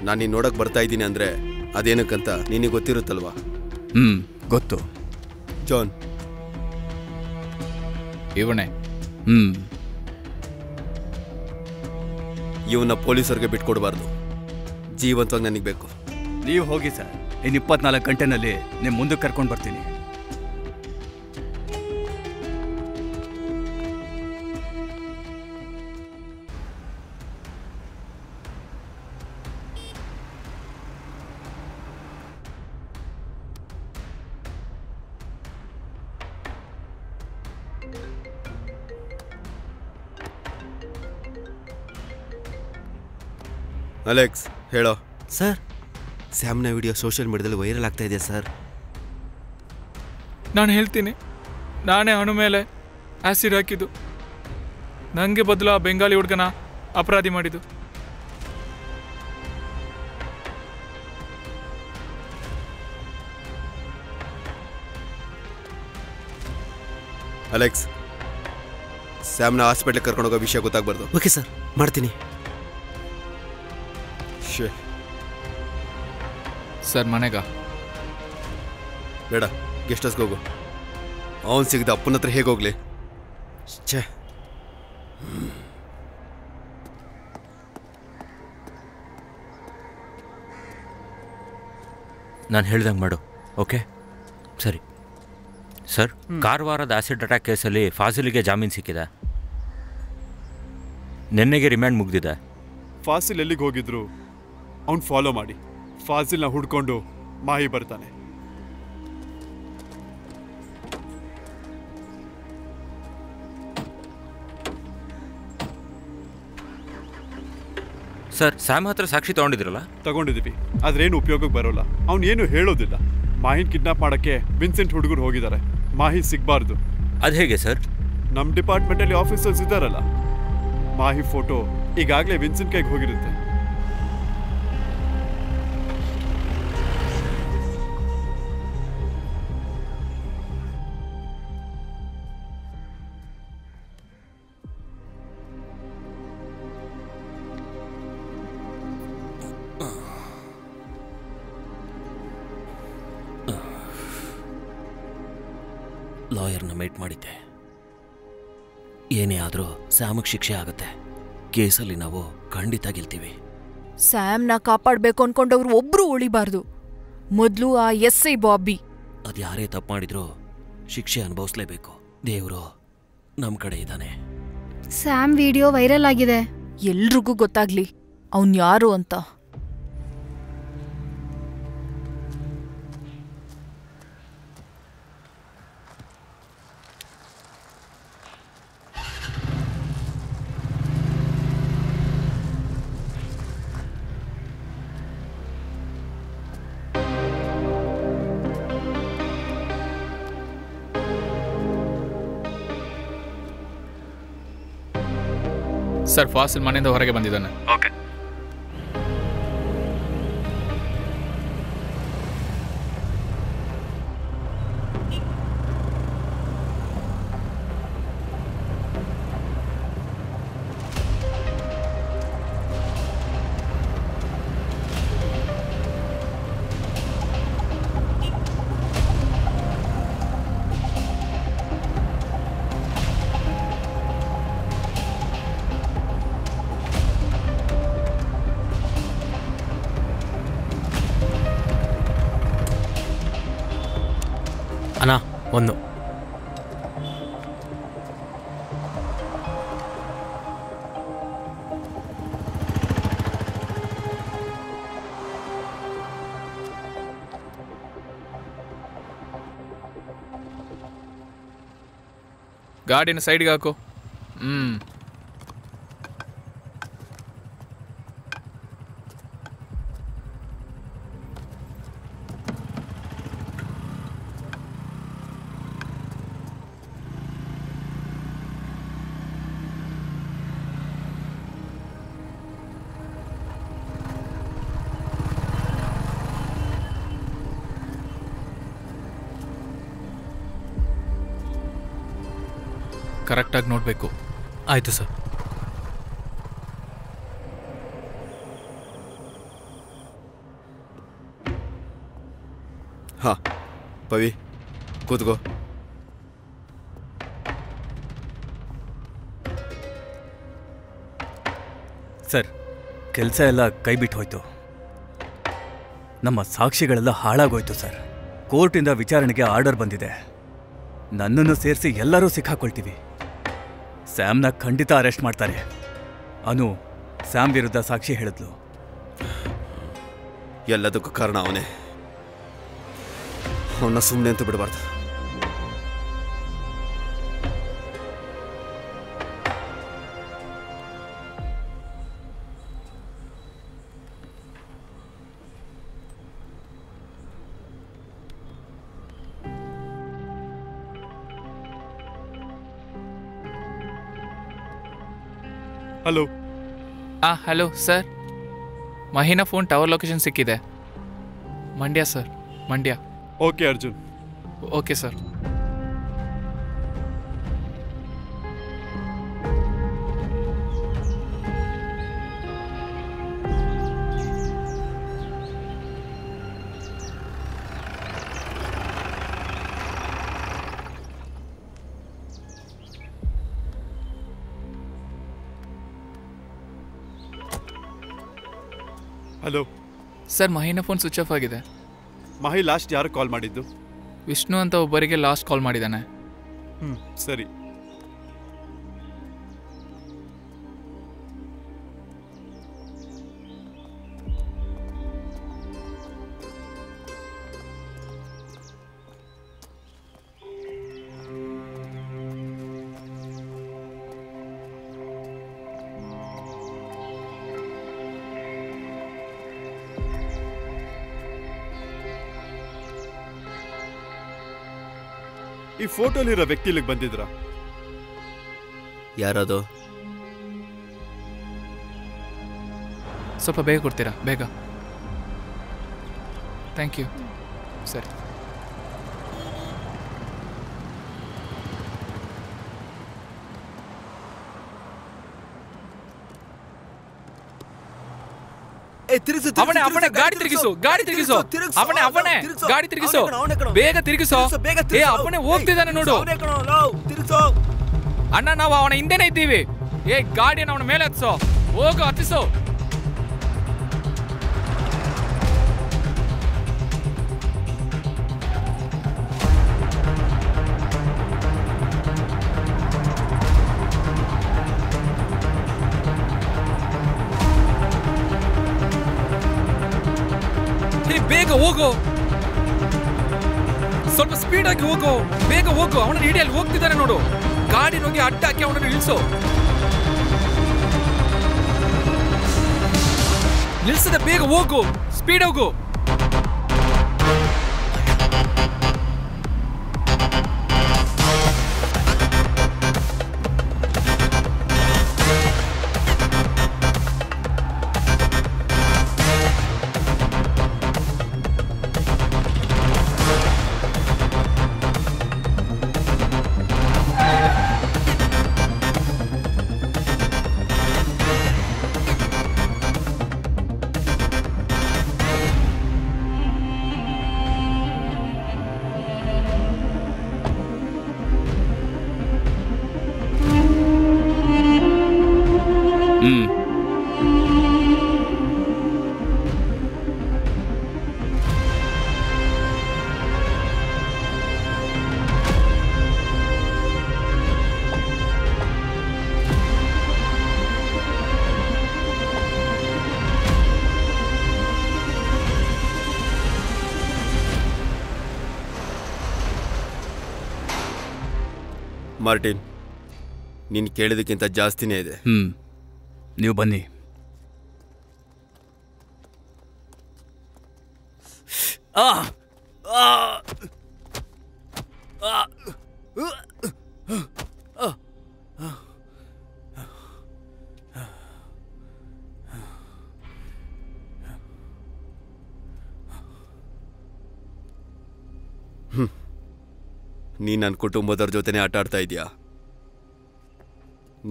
ನಾನು ನೀನು ನೋಡಕ್ ಬರ್ತಾ ಇದ್ದೀನಿ ಅಂದ್ರೆ ಅದೇನಕ್ಕಂತ ನಿನಗೆ ಗೊತ್ತಿರುತ್ತಲ್ವಾ? ಗೊತ್ತು. ಜಾನ್ ಇವನೇ. ಇವನ್ನ ಪೊಲೀಸರಿಗೆ ಬಿಟ್ಕೊಡ್ಬಾರ್ದು. ಜೀವಂತವಾಗಿ ನನಗೆ ಬೇಕು. ನೀವು ಹೋಗಿ ಸರ್, ಇನ್ನು 24 ಗಂಟೆನಲ್ಲಿ ನಿಮ್ಮ ಮುಂದಕ್ಕೆ ಕರ್ಕೊಂಡು ಬರ್ತೀನಿ. ಅಲೆಕ್ಸ್, ಹೇಳೋ. ಸರ್, ಸ್ಯಾಮ್ನ ವಿಡಿಯೋ ಸೋಷಿಯಲ್ ಮೀಡಿಯಾದಲ್ಲಿ ವೈರಲ್ ಆಗ್ತಾ ಇದೆ ಸರ್. ನಾನು ಹೇಳ್ತೀನಿ, ನಾನೇ ಅವನ ಮೇಲೆ ಆ್ಯಸಿಡ್ ಹಾಕಿದ್ದು. ನನಗೆ ಬದಲು ಆ ಬೆಂಗಾಲಿ ಹುಡುಗನ ಅಪರಾಧಿ ಮಾಡಿದ್ದು. ಅಲೆಕ್ಸ್, ಸ್ಯಾಮ್ನ ಹಾಸ್ಪಿಟ್ಲಿಗೆ ಕರ್ಕೊಂಡೋಗೋ ವಿಷಯ ಗೊತ್ತಾಗಬಾರ್ದು. ಓಕೆ ಸರ್, ಮಾಡ್ತೀನಿ. ಸರ್, ಮನೆಗ ಬೇಡ, ಗೆಸ್ಟ್ ಹೌಸ್ಗೆ ಹೋಗು. ಅವನು ಸಿಗದ ಅಪ್ಪನ ಹತ್ರ ಹೇಗೆ ಹೋಗ್ಲಿ? ಛೇ, ನಾನು ಹೇಳ್ದಂಗೆ ಮಾಡು. ಓಕೆ, ಸರಿ. ಸರ್, ಕಾರವಾರದ ಆಸಿಡ್ ಅಟ್ಯಾಕ್ ಕೇಸಲ್ಲಿ ಫಾಸಿಲಿಗೆ ಜಾಮೀನು ಸಿಕ್ಕಿದೆ. ನಿನ್ನೆಗೆ ರಿಮ್ಯಾಂಡ್ ಮುಗ್ದಿದೆ. ಫಾಸಿಲ್ ಎಲ್ಲಿಗೆ ಹೋಗಿದ್ರು ಅವ್ನು ಫಾಲೋ ಮಾಡಿ. ಫಾಸಿಲ್ನ ಹುಡ್ಕೊಂಡು ಮಾಹಿ ಬರ್ತಾನೆ. ಸರ್, ಸ್ಯಾಮ್ ಹತ್ರ ಸಾಕ್ಷಿ ತಗೊಂಡಿದ್ರಲ್ಲ? ತಗೊಂಡಿದ್ದೀವಿ, ಆದ್ರೇನು ಉಪಯೋಗಕ್ಕೆ ಬರೋಲ್ಲ. ಅವ್ನು ಏನು ಹೇಳೋದಿಲ್ಲ. ಮಾಹಿನ್ ಕಿಡ್ನಾಪ್ ಮಾಡಕ್ಕೆ ವಿನ್ಸೆಂಟ್ ಹುಡುಗರು ಹೋಗಿದ್ದಾರೆ. ಮಾಹಿ ಸಿಗಬಾರ್ದು. ಅದು ಹೇಗೆ ಸರ್? ನಮ್ಮ ಡಿಪಾರ್ಟ್ಮೆಂಟಲ್ಲಿ ಆಫೀಸರ್ಸ್ ಇದ್ದಾರಲ್ಲ, ಮಾಹಿ ಫೋಟೋ ಈಗಾಗಲೇ ವಿನ್ಸೆಂಟ್ ಕೈಗೆ ಹೋಗಿರುತ್ತೆ. ಲಾಯರ್ನ ಮೀಟ್ ಮಾಡಿದ್ದೆ. ಏನೇ ಆದರೂ ಸ್ಯಾಮ್ಗೆ ಶಿಕ್ಷೆ ಆಗುತ್ತೆ. ಕೇಸಲ್ಲಿ ನಾವು ಖಂಡಿತ ಗೆಲ್ತೀವಿ. ಸ್ಯಾಮ್ನ ಕಾಪಾಡಬೇಕು ಅನ್ಕೊಂಡವ್ರು ಒಬ್ರು ಉಳಿಬಾರ್ದು. ಮೊದಲು ಆ SI ಬಾಬಿ. ಅದು ಯಾರೇ ತಪ್ಪು ಮಾಡಿದ್ರು ಶಿಕ್ಷೆ ಅನುಭವಿಸ್ಲೇಬೇಕು. ದೇವರು ನಮ್ಮ ಕಡೆ ಇದ್ದಾನೆ. ಸ್ಯಾಮ್ ವಿಡಿಯೋ ವೈರಲ್ ಆಗಿದೆ. ಎಲ್ರಿಗೂ ಗೊತ್ತಾಗ್ಲಿ ಅವನ್ ಯಾರು ಅಂತ. ಸರ್, ಫಾಸಿಲ್ ಮನೆಯಿಂದ ಹೊರಗೆ ಬಂದಿದ್ದಾನೆ. ಓಕೆ. ಅಣ್ಣ, ಒಂದು ಗಾಡಿನ ಸೈಡ್ಗೆ ಹಾಕು. ಕರೆಕ್ಟಾಗಿ ನೋಡಬೇಕು. ಆಯಿತು ಸರ್. ಹಾಂ ಪವಿ, ಕೂತ್ಕೋ. ಸರ್, ಕೆಲಸ ಎಲ್ಲ ಕೈ ಬಿಟ್ಟು ಹೋಯ್ತು. ನಮ್ಮ ಸಾಕ್ಷಿಗಳೆಲ್ಲ ಹಾಳಾಗೋಯ್ತು ಸರ್. ಕೋರ್ಟಿಂದ ವಿಚಾರಣೆಗೆ ಆರ್ಡರ್ ಬಂದಿದೆ. ನನ್ನನ್ನು ಸೇರಿಸಿ ಎಲ್ಲರೂ ಸಿಕ್ಕಾಕೊಳ್ತೀವಿ. ಸ್ಯಾಮ್ನ ಖಂಡಿತ ಅರೆಸ್ಟ್ ಮಾಡ್ತಾರೆ. ಅನು ಸ್ಯಾಮ್ ವಿರುದ್ಧ ಸಾಕ್ಷಿ ಹೇಳಿದ್ಲು. ಎಲ್ಲದಕ್ಕೂ ಕಾರಣ ಅವನೇ. ಅವನ್ನ ಸುಮ್ಮನೆ ಅಂತೂ ಬಿಡಬಾರ್ದು. ಹಲೋ. ಹಲೋ ಸರ್, ಮಹಿನಾ ಫೋನ್ ಟವರ್ ಲೊಕೇಶನ್ ಸಿಕ್ಕಿದೆ. Mandya sir, Mandya. Okay Arjun. Okay sir. Hello sir, ಮಹಿನ ಫೋನ್ ಸ್ವಿಚ್ ಆಫ್ ಆಗಿದೆ. ಮಹಿ ಲಾಸ್ಟ್ ಯಾರು ಕಾಲ್ ಮಾಡಿದ್ದು? ವಿಷ್ಣು ಅಂತ ಒಬ್ಬರಿಗೆ ಲಾಸ್ಟ್ ಕಾಲ್ ಮಾಡಿದ್ದಾನೆ. ಸರಿ. ಈ ಫೋಟೋಲಿರೋ ವ್ಯಕ್ತಿ ಇಲ್ಲಿಗೆ ಬಂದಿದ್ರ? ಯಾರದು? ಸ್ವಲ್ಪ ಬೇಗ ಕೊಡ್ತೀರಾ? ಬೇಗ. Thank you. ಸರಿ. ಅವನೇ ಅವನೇ ಗಾಡಿ ತಿರುಗಿಸು ಗಾಡಿ ತಿರುಗಿಸು ಅವನೇ ಅವನೇ ಗಾಡಿ ತಿರುಗಿಸು ಬೇಗ ತಿರುಗಿಸು ಏ ಅವನೇ ಹೋಗ್ತಿದ್ದಾನೆ ನೋಡು ಅಣ್ಣ ನಾವು ಅವನ ಹಿಂದೆನೇ ಇದ್ದೀವಿ ಏ ಗಾಡಿನ ಅವನ ಮೇಲೆ ಹತ್ಸೋ ಹೋಗು ಹತ್ತಿಸು ಬೇಗ ಹೋಗು ಸ್ವಲ್ಪ ಸ್ಪೀಡ್ ಆಗಿ ಹೋಗು ಬೇಗ ಹೋಗು ಅವನ ಹಿಡಿಯಲ್ಲಿ ಹೋಗ್ತಿದ್ದಾನೆ ನೋಡು ಗಾಡಿ ಹೋಗಿ ಅಡ್ಡ ಹಾಕಿ ಅವನನ್ನು ನಿಲ್ಸು ನಿಲ್ಸದೆ ಬೇಗ ಹೋಗು ಸ್ಪೀಡ್ ಹೋಗು ಮಾರ್ಟಿನ್ ನೀನು ಕೇಳಿದಕ್ಕಿಂತ ಜಾಸ್ತಿನೇ ಇದೆ ನೀವು ಬನ್ನಿ ನೀನು ನನ್ನ ಕುಟುಂಬದವ್ರ ಜೊತೆನೇ ಆಟ ಆಡ್ತಾ ಇದೀಯಾ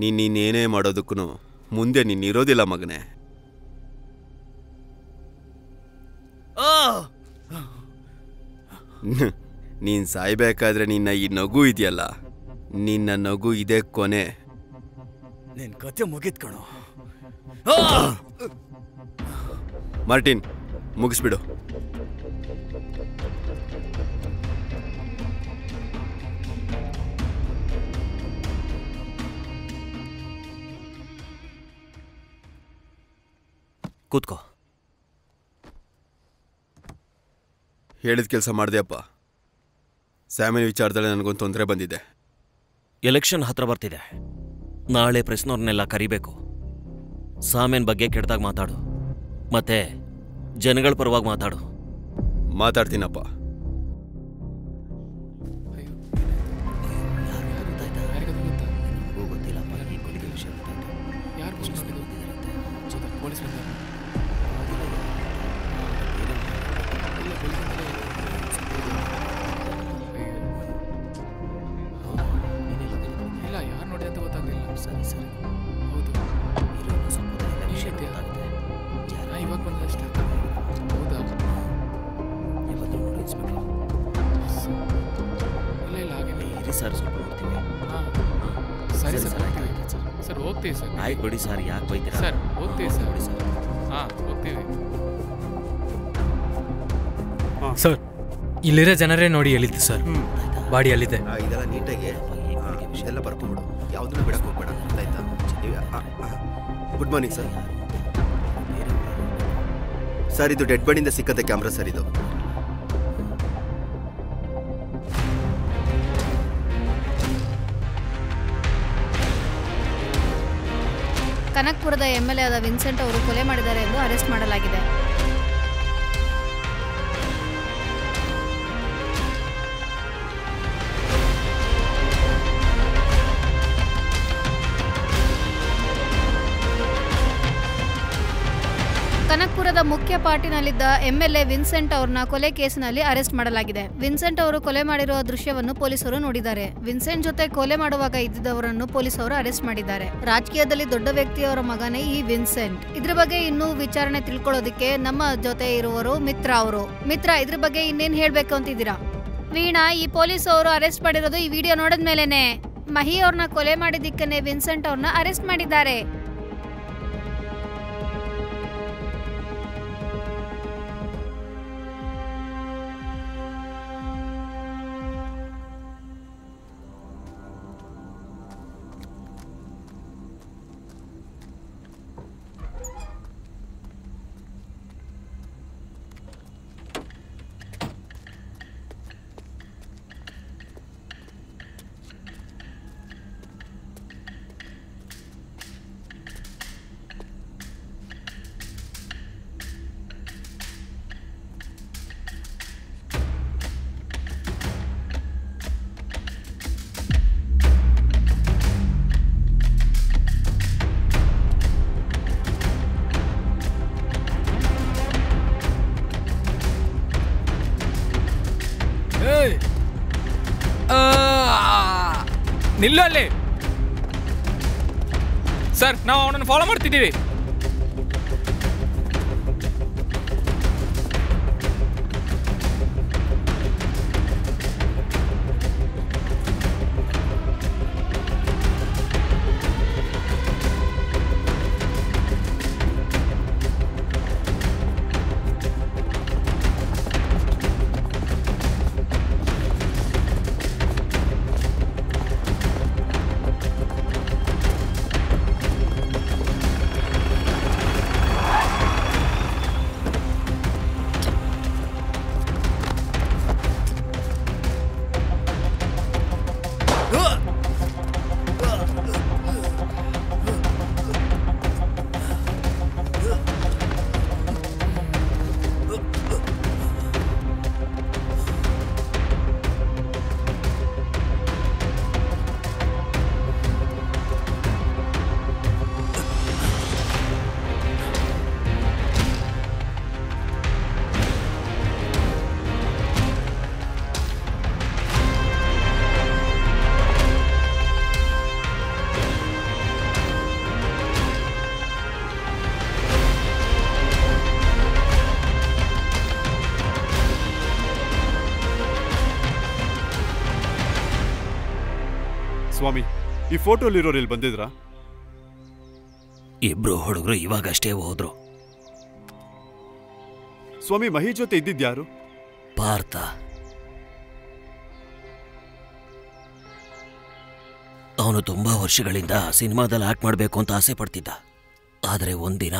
ನೀನೇನೇ ಮಾಡೋದಕ್ಕೂ ಮುಂದೆ ನೀನು ಇರೋದಿಲ್ಲ ಮಗನೇ ನೀನು ಸಾಯ್ಬೇಕಾದ್ರೆ ನಿನ್ನ ಈ ನಗು ಇದೆಯಲ್ಲ ನಿನ್ನ ನಗು ಇದೇ ಕೊನೆ ನಿನ್ನ ಕತೆ ಮುಗಿತ್ ಕಣೋ ಮಾರ್ಟಿನ್ ಮುಗಿಸ್ಬಿಡು ಕೂತ್ಕೋ ಹೇಳಿದ ಕೆಲಸ ಮಾಡಿದೆಯಪ್ಪ ಸ್ಯಾಮಿನ ವಿಚಾರದಲ್ಲಿ ನನಗೊಂದು ತೊಂದರೆ ಬಂದಿದೆ ಎಲೆಕ್ಷನ್ ಹತ್ರ ಬರ್ತಿದೆ ನಾಳೆ ಪ್ರೆಸ್ನವ್ರನ್ನೆಲ್ಲ ಕರಿಬೇಕು ಸಾಮೇನ್ ಬಗ್ಗೆ ಕೆಟ್ಟದಾಗ ಮಾತಾಡು ಮತ್ತೆ ಜನಗಳ ಪರವಾಗಿ ಮಾತಾಡು ಮಾತಾಡ್ತೀನಪ್ಪ ಆಯ್ತು ಬಿಡಿ ಸರ್ ಯಾಕೆ ಬೈತೀರಾ ಸರ್ ಹೋಗ್ತೀವಿ ಸರ್ ಬಿಡಿ ಸರ್ ಹೋಗ್ತೀವಿ ಸರ್ ಇಲ್ಲಿರೋ ಜನರೇ ನೋಡಿ ಹೇಳಿದ್ದು ಸರ್ ಬಾಡಿ ಅಲ್ಲಿದೆ ಇದೆಲ್ಲ ನೀಟಾಗಿ ಇದೆಲ್ಲ ಬರ್ಕೊಂಬಿಡು ಯಾವುದನ್ನು ಬಿಡಕ್ಕೆ ಹೋಗ್ಬೇಡ ಆಯ್ತಾ ಗುಡ್ ಮಾರ್ನಿಂಗ್ ಸರ್ ಸರ್ ಇದು ಡೆಡ್ ಬಾಡಿಯಿಂದ ಸಿಕ್ಕಂತ ಕ್ಯಾಮ್ರಾ ಸರ್ ಇದು ಕನಕ್ಪುರದ MLA ಆದ ವಿನ್ಸೆಂಟ್ ಅವರು ಕೊಲೆ ಮಾಡಿದ್ದಾರೆ ಎಂದು ಅರೆಸ್ಟ್ ಮಾಡಲಾಗಿದೆ. ಕನಕಪುರದ ಮುಖ್ಯ ಪಾರ್ಟಿನಲ್ಲಿದ್ದ MLA ವಿನ್ಸೆಂಟ್ ಅವ್ರನ್ನ ಕೊಲೆ ಕೇಸಿನಲ್ಲಿ ಅರೆಸ್ಟ್ ಮಾಡಲಾಗಿದೆ. ವಿನ್ಸೆಂಟ್ ಅವರು ಕೊಲೆ ಮಾಡಿರುವ ದೃಶ್ಯವನ್ನು ಪೊಲೀಸರು ನೋಡಿದ್ದಾರೆ. ವಿನ್ಸೆಂಟ್ ಜೊತೆ ಕೊಲೆ ಮಾಡುವಾಗ ಇದ್ದಿದ್ದವರನ್ನು ಪೊಲೀಸರು ಅರೆಸ್ಟ್ ಮಾಡಿದ್ದಾರೆ. ರಾಜಕೀಯದಲ್ಲಿ ದೊಡ್ಡ ವ್ಯಕ್ತಿಯವರ ಮಗನೇ ಈ ವಿನ್ಸೆಂಟ್. ಇದ್ರ ಬಗ್ಗೆ ಇನ್ನೂ ವಿಚಾರಣೆ ತಿಳ್ಕೊಳ್ಳೋದಕ್ಕೆ ನಮ್ಮ ಜೊತೆ ಇರುವರು ಮಿತ್ರ ಅವರು. ಮಿತ್ರ, ಇದ್ರ ಬಗ್ಗೆ ಇನ್ನೇನ್ ಹೇಳ್ಬೇಕು ಅಂತಿದ್ದೀರಾ? ವೀಣಾ, ಈ ಪೊಲೀಸ್ ಅವರು ಅರೆಸ್ಟ್ ಮಾಡಿರೋದು ಈ ವಿಡಿಯೋ ನೋಡಿದ್ಮೇಲೆನೆ. ಮಹಿ ಅವ್ರನ್ನ ಕೊಲೆ ಮಾಡಿದ್ದಕ್ಕನೆ ವಿನ್ಸೆಂಟ್ ಅವ್ರನ್ನ ಅರೆಸ್ಟ್ ಮಾಡಿದ್ದಾರೆ. ನಿಲ್ಲು ಅಲ್ಲಿ. ಸರ್, ನಾವು ಅವನನ್ನು ಫಾಲೋ ಮಾಡ್ತಿದ್ದೀವಿ. ಸ್ವಾಮಿ, ಈ ಫೋಟೋಲಿರೋರು ಇಲ್ಲಿ ಬಂದಿದ್ರಾ? ಇಬ್ರು ಹುಡುಗರು ಇವಾಗಷ್ಟೇ ಹೋದ್ರು. ಸ್ವಾಮಿ, ಮಹಿ ಜೊತೆ ಇದ್ದಿದ್ಯಾರು? ಪಾರ್ಥ. ಅವನು ತುಂಬಾ ವರ್ಷಗಳಿಂದ ಸಿನಿಮಾದಲ್ಲಿ ಆಕ್ಟ್ ಮಾಡಬೇಕು ಅಂತ ಆಸೆ ಪಡ್ತಿದ್ದ. ಆದರೆ ಒಂದಿನ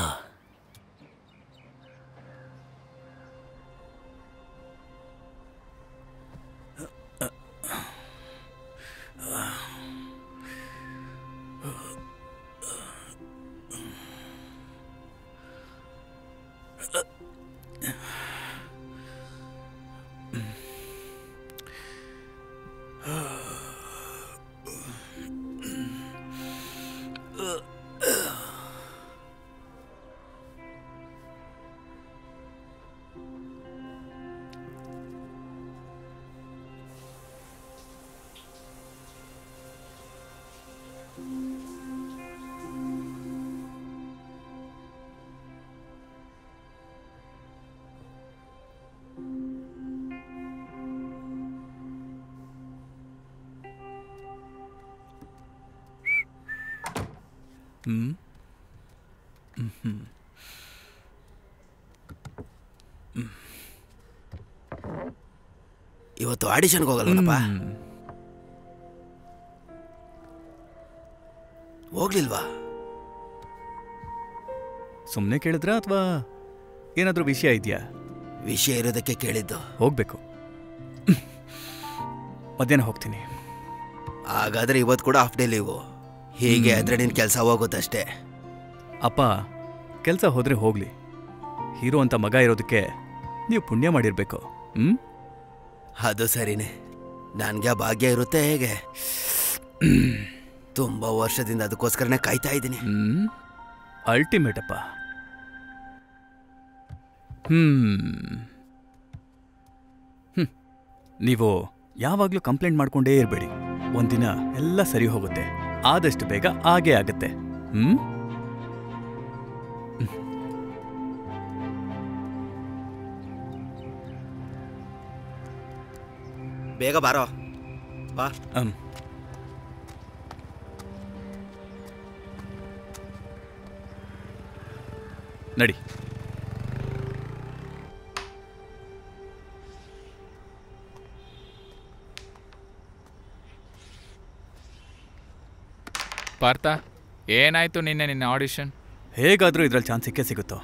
ಇವತ್ತು ಆಡಿಷನ್ಗೆ ಹೋಗಲ್ಲಪ್ಪ. ಹೋಗ್ಲಿಲ್ವಾ? ಸುಮ್ಮನೆ ಕೇಳಿದ್ರಾ ಅಥವಾ ಏನಾದರೂ ವಿಷಯ ಇದೆಯಾ? ವಿಷಯ ಇರೋದಕ್ಕೆ ಕೇಳಿದ್ದು. ಹೋಗ್ಬೇಕು. ಮಧ್ಯಾಹ್ನ ಹೋಗ್ತೀನಿ. ಹಾಗಾದ್ರೆ ಇವತ್ತು ಕೂಡ ಹಾಫ್ ಡೇ ಲೀವು. ಹೀಗೆ ಆದ್ರೆ ನಿನ್ ಕೆಲಸ ಹೋಗುತ್ತಷ್ಟೇ. ಅಪ್ಪ, ಕೆಲಸ ಹೋದ್ರೆ ಹೋಗ್ಲಿ. ಹೀರೋ ಅಂತ ಮಗ ಇರೋದಕ್ಕೆ ನೀವು ಪುಣ್ಯ ಮಾಡಿರ್ಬೇಕು. ಅದು ಸರಿನೇ. ನನ್ಗೆ ಭಾಗ್ಯ ಇರುತ್ತೆ ಹೇಗೆ? ತುಂಬಾ ವರ್ಷದಿಂದ ಅದಕ್ಕೋಸ್ಕರನೇ ಕಾಯ್ತಾ ಇದ್ದೀನಿ. ಅಲ್ಟಿಮೇಟ್ ಅಪ್ಪ. ನೀವು ಯಾವಾಗಲೂ ಕಂಪ್ಲೇಂಟ್ ಮಾಡ್ಕೊಂಡೇ ಇರಬೇಡಿ. ಒಂದಿನ ಎಲ್ಲ ಸರಿ ಹೋಗುತ್ತೆ. ಆದಷ್ಟು ಬೇಗ ಆಗೇ ಆಗುತ್ತೆ. ಬೇಗ ಬಾರೋ ಬಾ. ನಡಿ. ಪಾರ್ಥ, ಏನಾಯ್ತು ನಿನ್ನ ಆಡಿಷನ್? ಹೇಗಾದ್ರೂ ಇದ್ರಲ್ಲಿ ಚಾನ್ಸ್ ಸಿಕ್ಕೇ ಸಿಗುತ್ತೋ.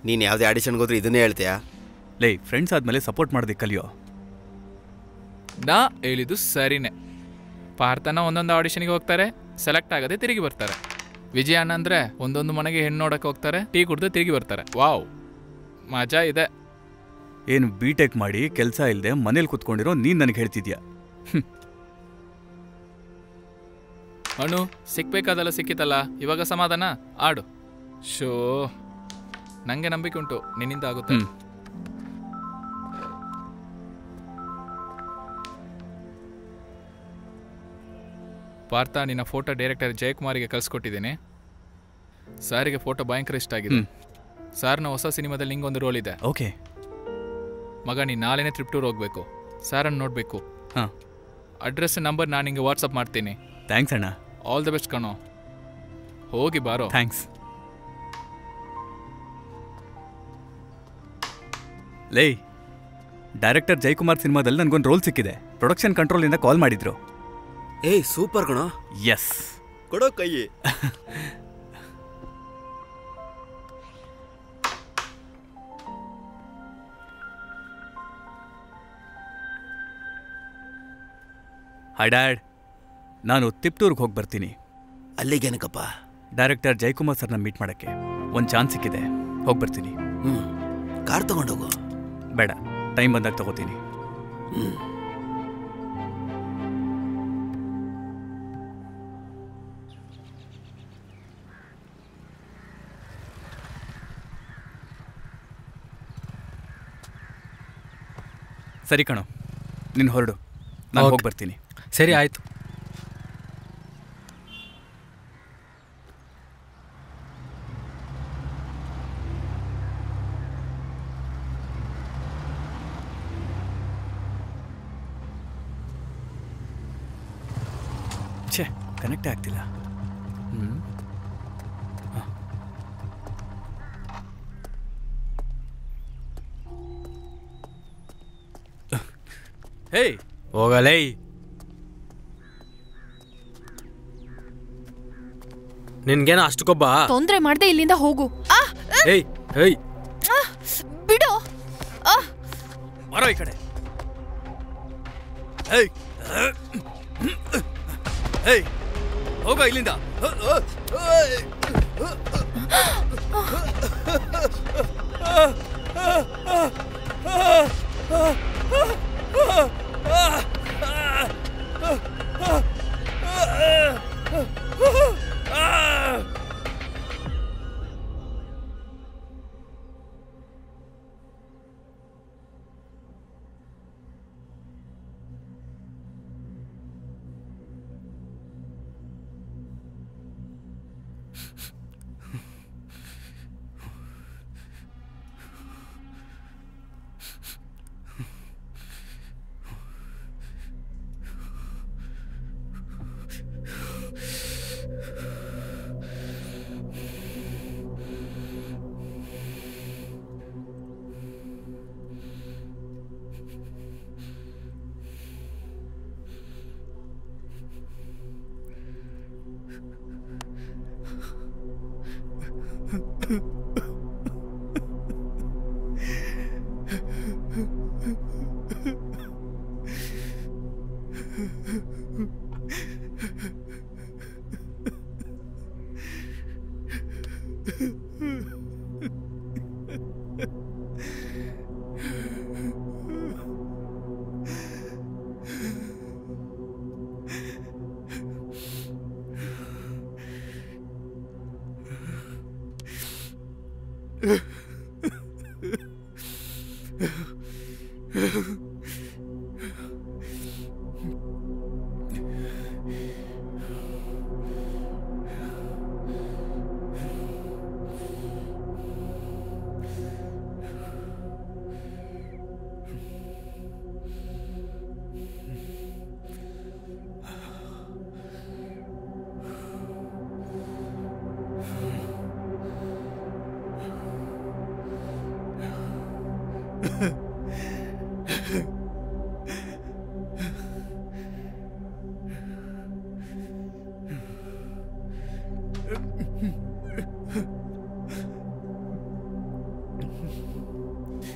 ನೀನು ಯಾವುದೇ ಆಡಿಷನ್ಗೆ ಹೋದ್ರೂ ಇದನ್ನೇ ಹೇಳ್ತೀಯಾ? ಲೇ, ಫ್ರೆಂಡ್ಸ್ ಆದ್ಮೇಲೆ ಸಪೋರ್ಟ್ ಮಾಡೋದಕ್ಕೆ ಕಲಿಯೋ. ನಾ ಹೇಳಿದ್ದು ಸರಿನೇ. ಪಾರ್ಥನ ಒಂದೊಂದು ಆಡಿಷನ್ಗೆ ಹೋಗ್ತಾರೆ, ಸೆಲೆಕ್ಟ್ ಆಗದೆ ತಿರುಗಿ ಬರ್ತಾರೆ. ವಿಜಯ ಅಣ್ಣ ಅಂದರೆ ಒಂದೊಂದು ಮನೆಗೆ ಹೆಣ್ಣು ನೋಡಕ್ಕೆ ಹೋಗ್ತಾರೆ, ಟೀ ಕುಡ್ದು ತಿರುಗಿ ಬರ್ತಾರೆ. ವಾವ್, ಮಜಾ ಇದೆ. ಏನು B.Tech ಮಾಡಿ ಕೆಲಸ ಇಲ್ಲದೆ ಮನೇಲಿ ಕೂತ್ಕೊಂಡಿರೋ ನೀನು ನನಗೆ ಹೇಳ್ತಿದ್ಯಾ? ಅಣ್ಣು, ಸಿಕ್ಬೇಕಾದಲ್ಲ ಸಿಕ್ಕಿತಲ್ಲ, ಇವಾಗ ಸಮಾಧಾನ. ಆಡು. ಶೋ, ನಂಗೆ ನಂಬಿಕೆ ಉಂಟು ನಿನ್ನಿಂದ ಆಗುತ್ತೆ. ಪಾರ್ಥ, ನಿನ್ನ ಫೋಟೋ ಡೈರೆಕ್ಟರ್ ಜಯಕುಮಾರಿಗೆ ಕಳಿಸ್ಕೊಟ್ಟಿದ್ದೀನಿ. ಸಾರಿಗೆ ಫೋಟೋ ಭಯಂಕರ ಇಷ್ಟ ಆಗಿದೆ. ಸಾರ್ನ ಹೊಸ ಸಿನಿಮಾದಲ್ಲಿ ನಿಂಗೊಂದು ರೋಲ್ ಇದೆ. ಓಕೆ ಮಗ, ನೀನು ನಾಳೆನೇ ಟ್ರಿಪ್ಟೂರ್ ಹೋಗ್ಬೇಕು. ಸಾರನ್ನು ನೋಡಬೇಕು. ಅಡ್ರೆಸ್ ನಂಬರ್ ನಾನು ನಿಂಗೆ ವಾಟ್ಸಪ್ ಮಾಡ್ತೀನಿ. ಥ್ಯಾಂಕ್ಸ್ ಅಣ್ಣ. ಆಲ್ ದ ಬೆಸ್ಟ್ ಕಣೋ. ಹೋಗಿ ಬಾರೋ. ಥ್ಯಾಂಕ್ಸ್. ಲೇ, ಡೈರೆಕ್ಟರ್ ಜಯಕುಮಾರ್ ಸಿನಿಮಾದಲ್ಲಿ ನನಗೊಂದು ರೋಲ್ ಸಿಕ್ಕಿದೆ. ಪ್ರೊಡಕ್ಷನ್ ಕಂಟ್ರೋಲಿಂದ ಕಾಲ್ ಮಾಡಿದ್ರು. ಏಯ್, ಸೂಪರ್ ಕಣೋ. ಎಸ್, ಕೊಡೋ ಕೈ. ಹಾಯ್ ಡ್ಯಾಡ್, ನಾನು ತಿಪ್ಟೂರ್ಗೆ ಹೋಗಿ ಬರ್ತೀನಿ. ಅಲ್ಲಿಗೇನಕ್ಕಪ್ಪ? ಡೈರೆಕ್ಟರ್ ಜಯಕುಮಾರ್ ಸರ್ನ ಮೀಟ್ ಮಾಡೋಕ್ಕೆ ಒಂದು ಚಾನ್ಸ್ ಸಿಕ್ಕಿದೆ. ಹೋಗಿ ಬರ್ತೀನಿ. ಕಾರ್ ತಗೊಂಡೋಗು. ಬೇಡ, ಟೈಮ್ ಬಂದಾಗ ತಗೋತೀನಿ. ಸರಿ ಕಣೋ, ನೀನು ಹೊರಡು, ನಾನು ಹೋಗಿ ಬರ್ತೀನಿ. ಸರಿ, ಆಯ್ತು. ಛೇ, ಕನೆಕ್ಟ್ ಆಗ್ತಿಲ್ಲ. ಹೇ, ಹೋಗಲೇ. ನಿನ್ಗೇನ ಅಷ್ಟು ಕೊಬ್ಬ? ತೊಂದ್ರೆ ಮಾಡ್ದೆ ಇಲ್ಲಿಂದ ಹೋಗು. ಏಯ್ ಏಯ್, ಬಿಡು. ಬರೋ ಈ ಕಡೆ. ಏಯ್ ಏಯ್, ಹೋಗ ಇಲ್ಲಿಂದ.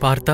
ಪಾರ್ಥ,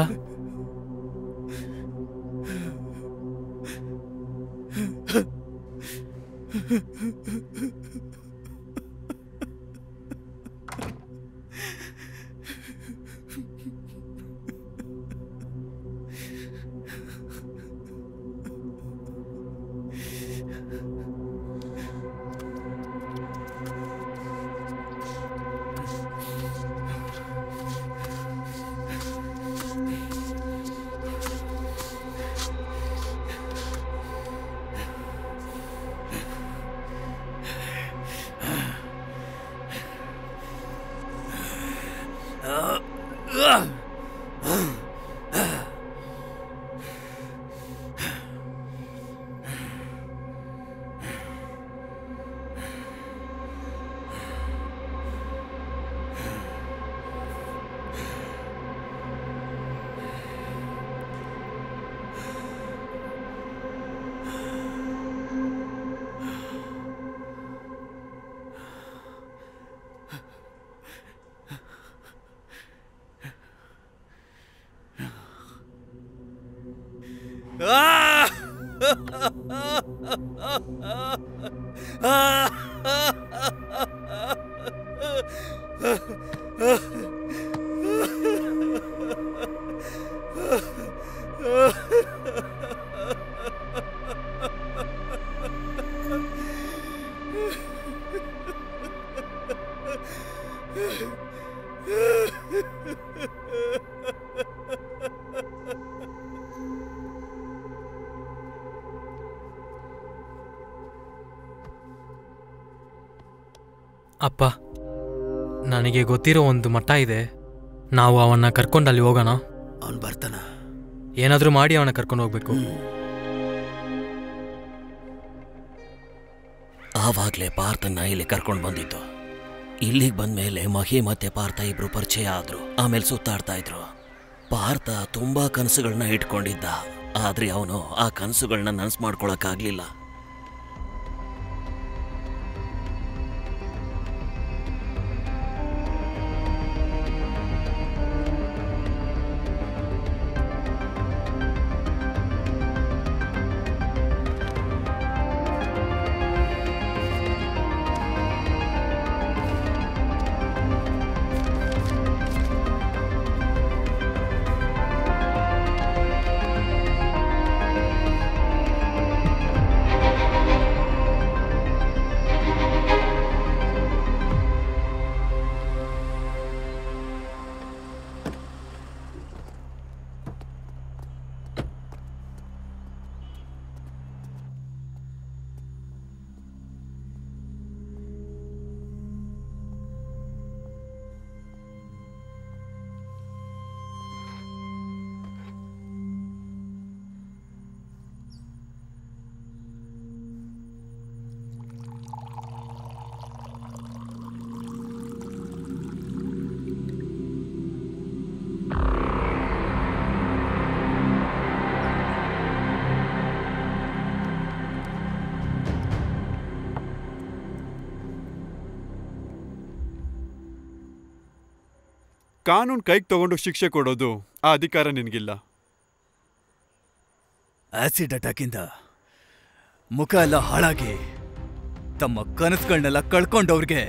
ಅಪ್ಪ, ನನಗೆ ಗೊತ್ತಿರೋ ಒಂದು ಮಠ ಇದೆ. ನಾವು ಅವನ್ನ ಕರ್ಕೊಂಡು ಅಲ್ಲಿ ಹೋಗೋಣ. ಅವನು ಬರ್ತಾನ? ಏನಾದರೂ ಮಾಡಿ ಅವನ ಕರ್ಕೊಂಡು ಹೋಗ್ಬೇಕು. ಆವಾಗಲೇ ಪಾರ್ಥನ್ನ ಇಲ್ಲಿ ಕರ್ಕೊಂಡು ಬಂದಿತ್ತು. ಇಲ್ಲಿಗೆ ಬಂದ್ಮೇಲೆ ಮಹಿ ಮತ್ತೆ ಪಾರ್ಥ ಇಬ್ರು ಪರಿಚಯ ಆದ್ರು. ಆಮೇಲೆ ಸುತ್ತಾಡ್ತಾ ಇದ್ರು. ಪಾರ್ಥ ತುಂಬಾ ಕನಸುಗಳನ್ನ ಇಟ್ಕೊಂಡಿದ್ದ. ಆದ್ರೆ ಅವನು ಆ ಕನಸುಗಳನ್ನ ನನಸು ಮಾಡ್ಕೊಳಕ್ಕಾಗ್ಲಿಲ್ಲ. ಕಾನೂನು ಕೈಗೆ ತಗೊಂಡು ಶಿಕ್ಷೆ ಕೊಡೋದು ಆ ಅಧಿಕಾರ ನಿನಗಿಲ್ಲ. ಆಸಿಡ್ ಅಟ್ಯಾಕಿಂದ ಮುಖ ಎಲ್ಲ ಹಾಳಾಗಿ ತಮ್ಮ ಕನಸುಗಳನ್ನೆಲ್ಲ ಕಳ್ಕೊಂಡವ್ರಿಗೆ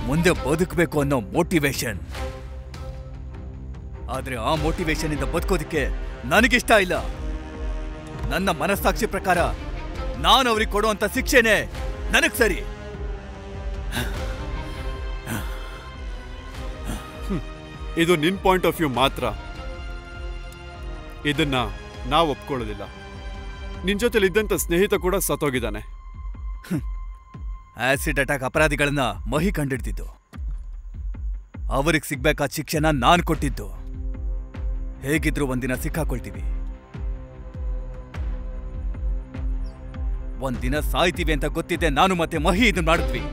ಮುಂದೆ ಬದುಕಬೇಕು ಅನ್ನೋ ಮೋಟಿವೇಶನ್. ಆದ್ರೆ ಆ ಮೋಟಿವೇಶನ್ ಇಂದ ಬದುಕೋದಿಕ್ಕೆ ನನಗಿಷ್ಟ ಇಲ್ಲ. ನನ್ನ ಮನಸ್ಸಾಕ್ಷಿ ಪ್ರಕಾರ ನಾನು ಅವ್ರಿಗೆ ಕೊಡುವಂತ ಶಿಕ್ಷೆನೇ ನನಗ್ ಸರಿ. ಇದು ನಿನ್ ಪಾಯಿಂಟ್ ಆಫ್ ವ್ಯೂ ಮಾತ್ರ. ಇದನ್ನ ನಾವು ಒಪ್ಕೊಳ್ಳೋದಿಲ್ಲ. ನಿನ್ ಜೊತೆಲಿ ಇದ್ದಂತ ಸ್ನೇಹಿತ ಕೂಡ ಸತ್ತೋಗಿದ್ದಾನೆ. ಆಸಿಡ್ ಅಟ್ಯಾಕ್ ಅಪರಾಧಿಗಳನ್ನ ಮಹಿ ಕಂಡಿಡ್ತಿದ್ದು. ಅವ್ರಿಗೆ ಸಿಗ್ಬೇಕಾದ ಶಿಕ್ಷೆನ ನಾನು ಕೊಟ್ಟಿದ್ದು. ಹೇಗಿದ್ರು ಒಂದಿನ ಸಿಕ್ಕಾಕೊಳ್ತೀವಿ. ಒಂದಿನ ಸಾಯ್ತೀವಿ ಅಂತ ಗೊತ್ತಿದ್ದೆ ನಾನು ಮತ್ತೆ ಮಹಿ ಇದನ್ನ ಮಾಡಿದ್ವಿ.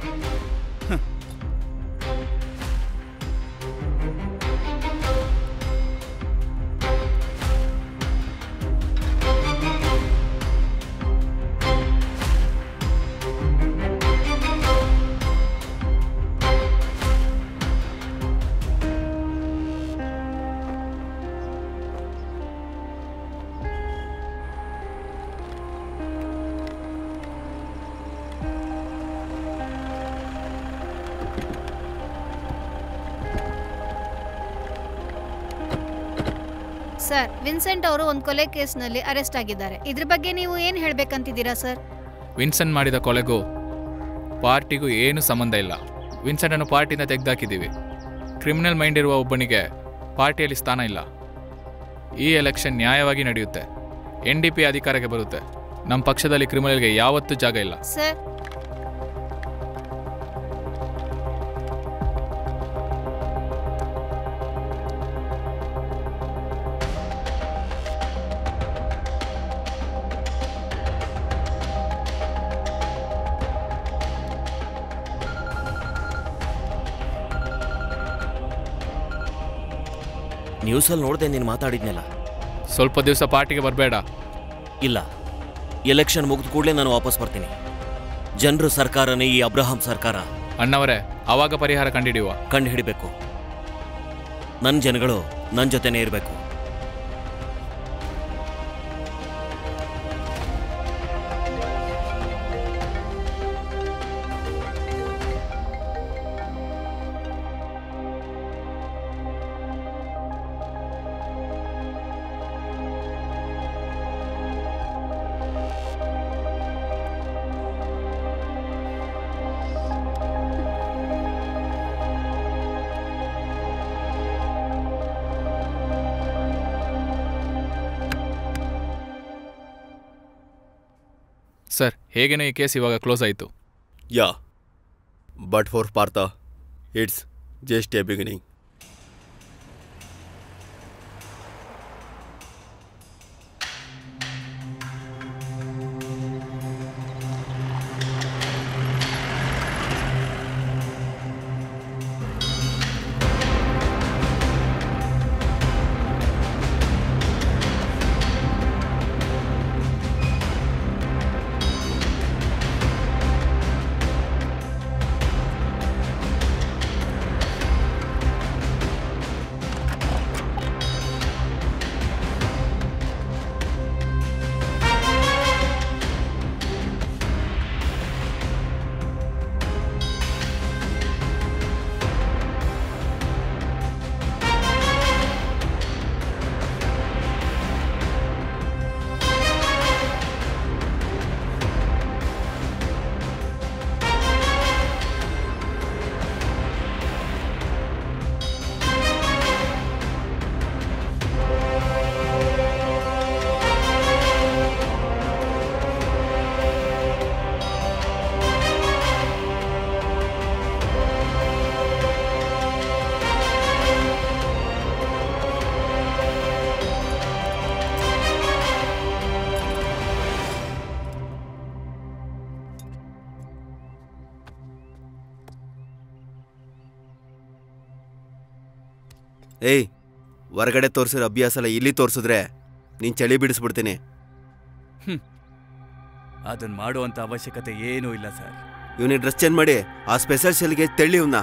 ಸರ್, ವಿನ್ಸೆಂಟ್ ಅವರು ಒಂದು ಕೊಲೆ ಕೇಸ್ನಲ್ಲಿ ಅರೆಸ್ಟ್ ಆಗಿದ್ದಾರೆ. ಇದ್ರ ಬಗ್ಗೆ ನೀವು ಏನ್ ಹೇಳ್ಬೇಕಂತಿದ್ದೀರಾ ಸರ್? ವಿನ್ಸೆಂಟ್ ಮಾಡಿದ ಕೊಲೆಗೂ ಪಾರ್ಟಿಗೂ ಏನು ಸಂಬಂಧ ಇಲ್ಲ. ವಿನ್ಸೆಂಟ್ ಅನ್ನು ಪಾರ್ಟಿಯಿಂದ ತೆಗೆದಾಕಿದ್ದೀವಿ. ಕ್ರಿಮಿನಲ್ ಮೈಂಡ್ ಇರುವ ಒಬ್ಬನಿಗೆ ಪಾರ್ಟಿಯಲ್ಲಿ ಸ್ಥಾನ ಇಲ್ಲ. ಈ ಎಲೆಕ್ಷನ್ ನ್ಯಾಯವಾಗಿ ನಡೆಯುತ್ತೆ. NDP ಅಧಿಕಾರಕ್ಕೆ ಬರುತ್ತೆ. ನಮ್ಮ ಪಕ್ಷದಲ್ಲಿ ಕ್ರಿಮಿನಲ್ಗೆ ಯಾವತ್ತೂ ಜಾಗ ಇಲ್ಲ. ಸರ್, ನ್ಯೂಸಲ್ಲಿ ನೋಡಿದೆ ನೀನು ಮಾತಾಡಿದ್ನಲ್ಲ. ಸ್ವಲ್ಪ ದಿವಸ ಪಾರ್ಟಿಗೆ ಬರಬೇಡ. ಇಲ್ಲ, ಎಲೆಕ್ಷನ್ ಮುಗಿದ ಕೂಡಲೇ ನಾನು ವಾಪಸ್ ಬರ್ತೀನಿ. ಜನರು ಸರ್ಕಾರನೇ ಈ ಅಬ್ರಹಾಂ ಸರ್ಕಾರ. ಅಣ್ಣವರೇ, ಅವಾಗ ಪರಿಹಾರ ಕಂಡು ಹಿಡಿಬೇಕು. ನನ್ನ ಜನಗಳು ನನ್ನ ಜೊತೆನೇ ಇರಬೇಕು. ಸರ್, ಹೇಗೇನೋ ಈ ಕೇಸ್ ಇವಾಗ ಕ್ಲೋಸ್ ಆಯಿತು. Yeah, but for Partha it's just a beginning. ಏಯ್, ಹೊರಗಡೆ ತೋರಿಸಿರೋ ಅಭ್ಯಾಸ ಎಲ್ಲ ಇಲ್ಲಿ ತೋರಿಸಿದ್ರೆ ನೀನು ಚಳಿ ಬಿಡಿಸ್ಬಿಡ್ತೀನಿ. ಅದನ್ನ ಮಾಡುವಂಥ ಅವಶ್ಯಕತೆ ಏನೂ ಇಲ್ಲ ಸರ್. ಇವನಿಗೆ ಡ್ರೆಸ್ ಚೇಂಜ್ ಮಾಡಿ ಆ ಸ್ಪೆಷಲ್ ಸೆಲ್ಗೆ ತೆಳ್ಳಿ ಇವನ್ನ.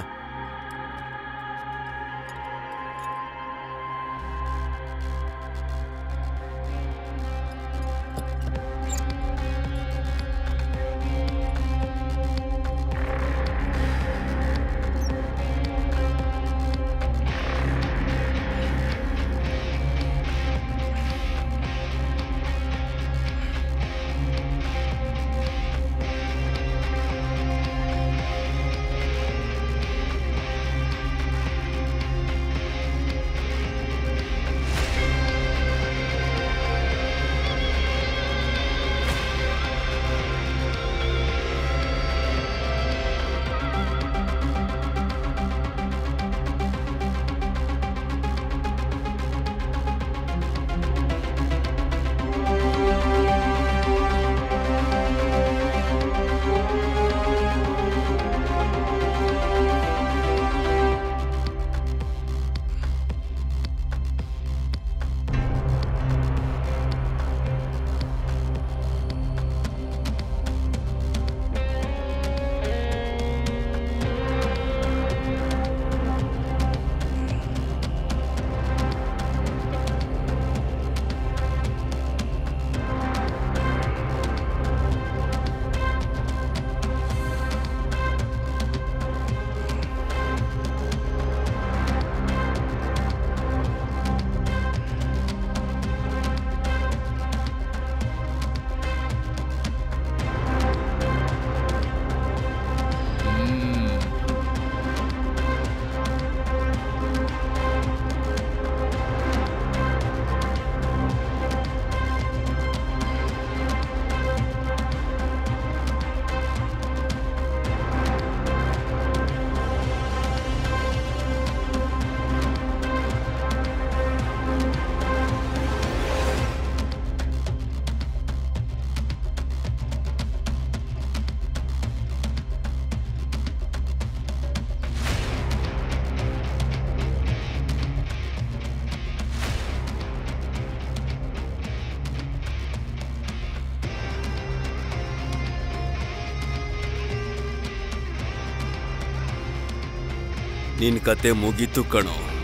ನಿನ್ ಕತೆ ಮುಗೀತು ಕಣೋ.